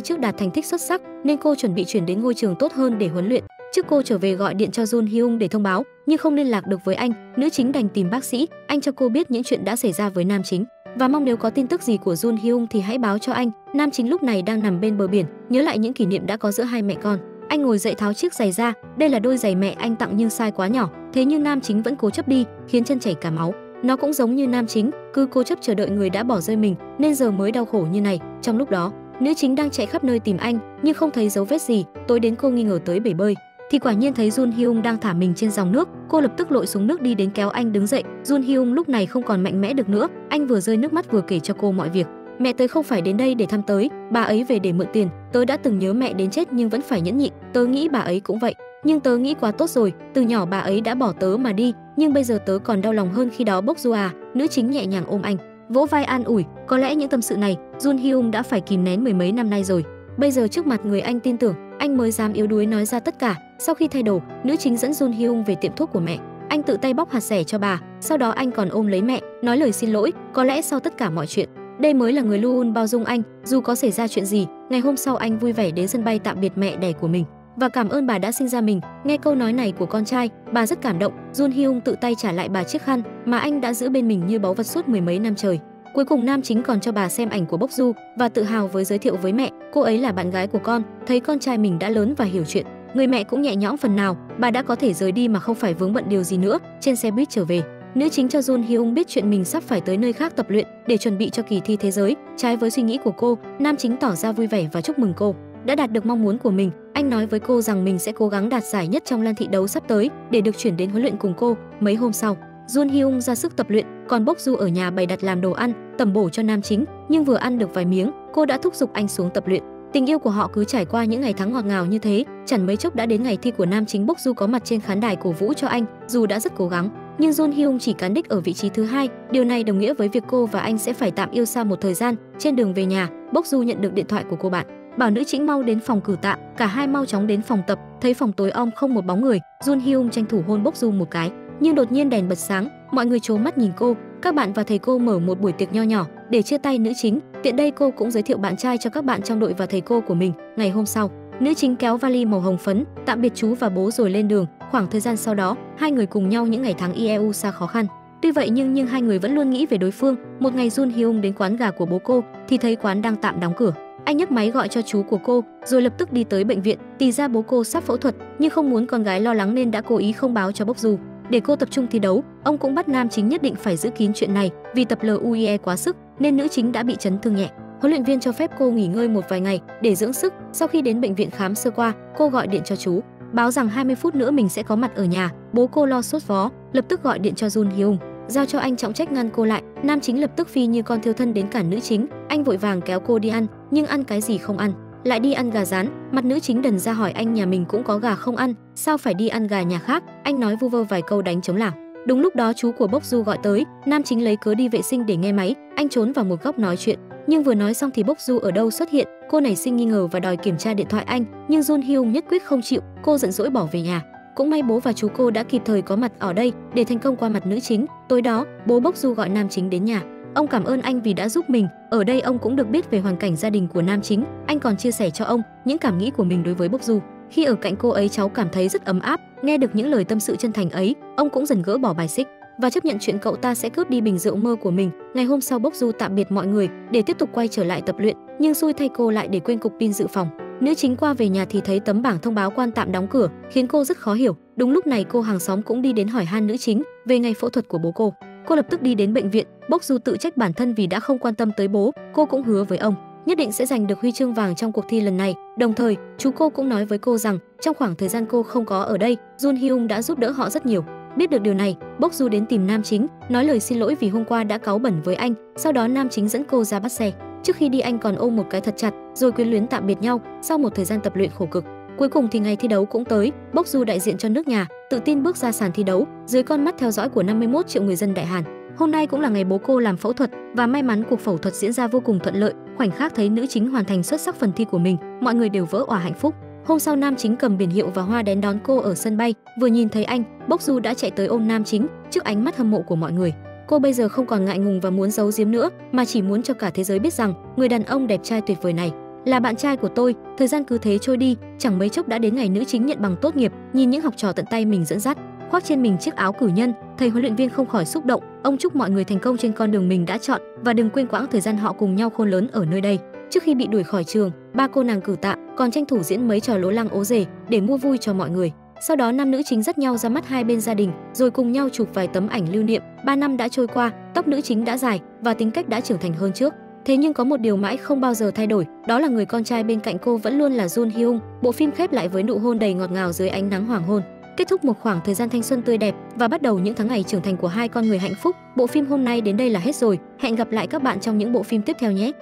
trước đạt thành tích xuất sắc nên cô chuẩn bị chuyển đến ngôi trường tốt hơn để huấn luyện. Trước cô trở về gọi điện cho Jun Hyung để thông báo, nhưng không liên lạc được với anh. Nữ chính đành tìm bác sĩ. Anh cho cô biết những chuyện đã xảy ra với nam chính và mong nếu có tin tức gì của Jun Hyung thì hãy báo cho anh. Nam chính lúc này đang nằm bên bờ biển, nhớ lại những kỷ niệm đã có giữa hai mẹ con. Anh ngồi dậy tháo chiếc giày ra. Đây là đôi giày mẹ anh tặng nhưng size quá nhỏ. Thế nhưng nam chính vẫn cố chấp đi, khiến chân chảy cả máu. Nó cũng giống như nam chính, cứ cố chấp chờ đợi người đã bỏ rơi mình nên giờ mới đau khổ như này. Trong lúc đó, nữ chính đang chạy khắp nơi tìm anh nhưng không thấy dấu vết gì. Tối đến cô nghi ngờ tới bể bơi thì quả nhiên thấy Jun Hyung đang thả mình trên dòng nước. Cô lập tức lội xuống nước đi đến kéo anh đứng dậy. Jun Hyung lúc này không còn mạnh mẽ được nữa. Anh vừa rơi nước mắt vừa kể cho cô mọi việc. Mẹ tớ không phải đến đây để thăm tới, bà ấy về để mượn tiền. Tớ đã từng nhớ mẹ đến chết nhưng vẫn phải nhẫn nhịn. Tớ nghĩ bà ấy cũng vậy, nhưng tớ nghĩ quá tốt rồi. Từ nhỏ bà ấy đã bỏ tớ mà đi, nhưng bây giờ tớ còn đau lòng hơn khi đó. Bốc Du à. Nữ chính nhẹ nhàng ôm anh, vỗ vai an ủi. Có lẽ những tâm sự này Jun Hyung đã phải kìm nén mười mấy năm nay rồi. Bây giờ trước mặt người anh tin tưởng, anh mới dám yếu đuối nói ra tất cả. Sau khi thay đồ, nữ chính dẫn Jun Hyung về tiệm thuốc của mẹ. Anh tự tay bóc hạt xẻ cho bà, sau đó anh còn ôm lấy mẹ, nói lời xin lỗi. Có lẽ sau tất cả mọi chuyện, đây mới là người luôn bao dung anh, dù có xảy ra chuyện gì. Ngày hôm sau anh vui vẻ đến sân bay tạm biệt mẹ đẻ của mình và cảm ơn bà đã sinh ra mình. Nghe câu nói này của con trai, bà rất cảm động. Jun Hyung tự tay trả lại bà chiếc khăn mà anh đã giữ bên mình như báu vật suốt mười mấy năm trời. Cuối cùng nam chính còn cho bà xem ảnh của Bốc Du và tự hào với giới thiệu với mẹ, cô ấy là bạn gái của con. Thấy con trai mình đã lớn và hiểu chuyện, người mẹ cũng nhẹ nhõm phần nào, bà đã có thể rời đi mà không phải vướng bận điều gì nữa. Trên xe buýt trở về, nữ chính cho Jun Hyung biết chuyện mình sắp phải tới nơi khác tập luyện để chuẩn bị cho kỳ thi thế giới. Trái với suy nghĩ của cô, nam chính tỏ ra vui vẻ và chúc mừng cô đã đạt được mong muốn của mình. Anh nói với cô rằng mình sẽ cố gắng đạt giải nhất trong lan thi đấu sắp tới để được chuyển đến huấn luyện cùng cô. Mấy hôm sau, Jun Hyung ra sức tập luyện, còn Bốc Du ở nhà bày đặt làm đồ ăn tẩm bổ cho nam chính. Nhưng vừa ăn được vài miếng, cô đã thúc giục anh xuống tập luyện. Tình yêu của họ cứ trải qua những ngày tháng ngọt ngào như thế. Chẳng mấy chốc đã đến ngày thi của nam chính. Bốc Du có mặt trên khán đài cổ vũ cho anh, dù đã rất cố gắng, nhưng Jun Hyung chỉ cán đích ở vị trí thứ hai. Điều này đồng nghĩa với việc cô và anh sẽ phải tạm yêu xa một thời gian. Trên đường về nhà, Bốc Du nhận được điện thoại của cô bạn, bảo nữ chính mau đến phòng cử tạ. Cả hai mau chóng đến phòng tập, thấy phòng tối om không một bóng người. Jun Hyung tranh thủ hôn Bốc Du một cái, nhưng đột nhiên đèn bật sáng, mọi người trố mắt nhìn cô. Các bạn và thầy cô mở một buổi tiệc nho nhỏ để chia tay nữ chính. Tiện đây cô cũng giới thiệu bạn trai cho các bạn trong đội và thầy cô của mình. Ngày hôm sau, nữ chính kéo vali màu hồng phấn, tạm biệt chú và bố rồi lên đường. Khoảng thời gian sau đó, hai người cùng nhau những ngày tháng IEU xa khó khăn. Tuy vậy nhưng hai người vẫn luôn nghĩ về đối phương. Một ngày Jun Hyung đến quán gà của bố cô thì thấy quán đang tạm đóng cửa. Anh nhấc máy gọi cho chú của cô rồi lập tức đi tới bệnh viện. Thì ra bố cô sắp phẫu thuật, nhưng không muốn con gái lo lắng nên đã cố ý không báo cho Bốc Du để cô tập trung thi đấu. Ông cũng bắt nam chính nhất định phải giữ kín chuyện này, vì tập LUIE quá sức nên nữ chính đã bị chấn thương nhẹ. Huấn luyện viên cho phép cô nghỉ ngơi một vài ngày để dưỡng sức. Sau khi đến bệnh viện khám sơ qua, cô gọi điện cho chú, báo rằng 20 phút nữa mình sẽ có mặt ở nhà. Bố cô lo sốt vó, lập tức gọi điện cho Jun Hyung, giao cho anh trọng trách ngăn cô lại. Nam chính lập tức phi như con thiêu thân đến cản nữ chính. Anh vội vàng kéo cô đi ăn, nhưng ăn cái gì không ăn, lại đi ăn gà rán. Mặt nữ chính đần ra hỏi anh nhà mình cũng có gà không ăn, sao phải đi ăn gà nhà khác. Anh nói vu vơ vài câu đánh trống lảng. Đúng lúc đó chú của Bốc Du gọi tới, nam chính lấy cớ đi vệ sinh để nghe máy. Anh trốn vào một góc nói chuyện, nhưng vừa nói xong thì Bốc Du ở đâu xuất hiện. Cô nảy sinh nghi ngờ và đòi kiểm tra điện thoại anh, nhưng Jun Hyung nhất quyết không chịu. Cô giận dỗi bỏ về nhà. Cũng may bố và chú cô đã kịp thời có mặt ở đây để thành công qua mặt nữ chính. Tối đó, bố Bốc Du gọi nam chính đến nhà. Ông cảm ơn anh vì đã giúp mình. Ở đây ông cũng được biết về hoàn cảnh gia đình của nam chính. Anh còn chia sẻ cho ông những cảm nghĩ của mình đối với Bốc Du. Khi ở cạnh cô ấy, cháu cảm thấy rất ấm áp. Nghe được những lời tâm sự chân thành ấy, ông cũng dần gỡ bỏ bài xích và chấp nhận chuyện cậu ta sẽ cướp đi bình rượu mơ của mình. Ngày hôm sau, Bốc Du tạm biệt mọi người để tiếp tục quay trở lại tập luyện, nhưng xui thay cô lại để quên cục pin dự phòng. Nữ chính qua về nhà thì thấy tấm bảng thông báo quan tạm đóng cửa, khiến cô rất khó hiểu. Đúng lúc này, cô hàng xóm cũng đi đến hỏi han nữ chính về ngày phẫu thuật của bố cô. Cô lập tức đi đến bệnh viện. Bốc Du tự trách bản thân vì đã không quan tâm tới bố. Cô cũng hứa với ông nhất định sẽ giành được huy chương vàng trong cuộc thi lần này. Đồng thời, chú cô cũng nói với cô rằng trong khoảng thời gian cô không có ở đây, Jun Hyung đã giúp đỡ họ rất nhiều. Biết được điều này, Bốc Du đến tìm nam chính, nói lời xin lỗi vì hôm qua đã cáu bẩn với anh. Sau đó nam chính dẫn cô ra bắt xe. Trước khi đi anh còn ôm một cái thật chặt, rồi quyến luyến tạm biệt nhau sau một thời gian tập luyện khổ cực. Cuối cùng thì ngày thi đấu cũng tới, Bok Du đại diện cho nước nhà, tự tin bước ra sàn thi đấu dưới con mắt theo dõi của 51 triệu người dân Đại Hàn. Hôm nay cũng là ngày bố cô làm phẫu thuật và may mắn cuộc phẫu thuật diễn ra vô cùng thuận lợi. Khoảnh khắc thấy nữ chính hoàn thành xuất sắc phần thi của mình, mọi người đều vỡ òa hạnh phúc. Hôm sau nam chính cầm biển hiệu và hoa đến đón cô ở sân bay, vừa nhìn thấy anh, Bok Du đã chạy tới ôm nam chính trước ánh mắt hâm mộ của mọi người. Cô bây giờ không còn ngại ngùng và muốn giấu giếm nữa, mà chỉ muốn cho cả thế giới biết rằng người đàn ông đẹp trai tuyệt vời này là bạn trai của tôi. Thời gian cứ thế trôi đi, chẳng mấy chốc đã đến ngày nữ chính nhận bằng tốt nghiệp, nhìn những học trò tận tay mình dẫn dắt, khoác trên mình chiếc áo cử nhân, thầy huấn luyện viên không khỏi xúc động. Ông chúc mọi người thành công trên con đường mình đã chọn và đừng quên quãng thời gian họ cùng nhau khôn lớn ở nơi đây. Trước khi bị đuổi khỏi trường, ba cô nàng cử tạ còn tranh thủ diễn mấy trò lố lăng ố dề để mua vui cho mọi người. Sau đó nam nữ chính dắt nhau ra mắt hai bên gia đình, rồi cùng nhau chụp vài tấm ảnh lưu niệm. 3 năm đã trôi qua, tóc nữ chính đã dài và tính cách đã trưởng thành hơn trước. Thế nhưng có một điều mãi không bao giờ thay đổi, đó là người con trai bên cạnh cô vẫn luôn là Jun Hyung. Bộ phim khép lại với nụ hôn đầy ngọt ngào dưới ánh nắng hoàng hôn, kết thúc một khoảng thời gian thanh xuân tươi đẹp và bắt đầu những tháng ngày trưởng thành của hai con người hạnh phúc. Bộ phim hôm nay đến đây là hết rồi. Hẹn gặp lại các bạn trong những bộ phim tiếp theo nhé.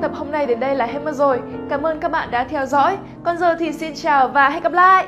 Tập hôm nay đến đây là hết mất rồi. Cảm ơn các bạn đã theo dõi. Còn giờ thì xin chào và hẹn gặp lại.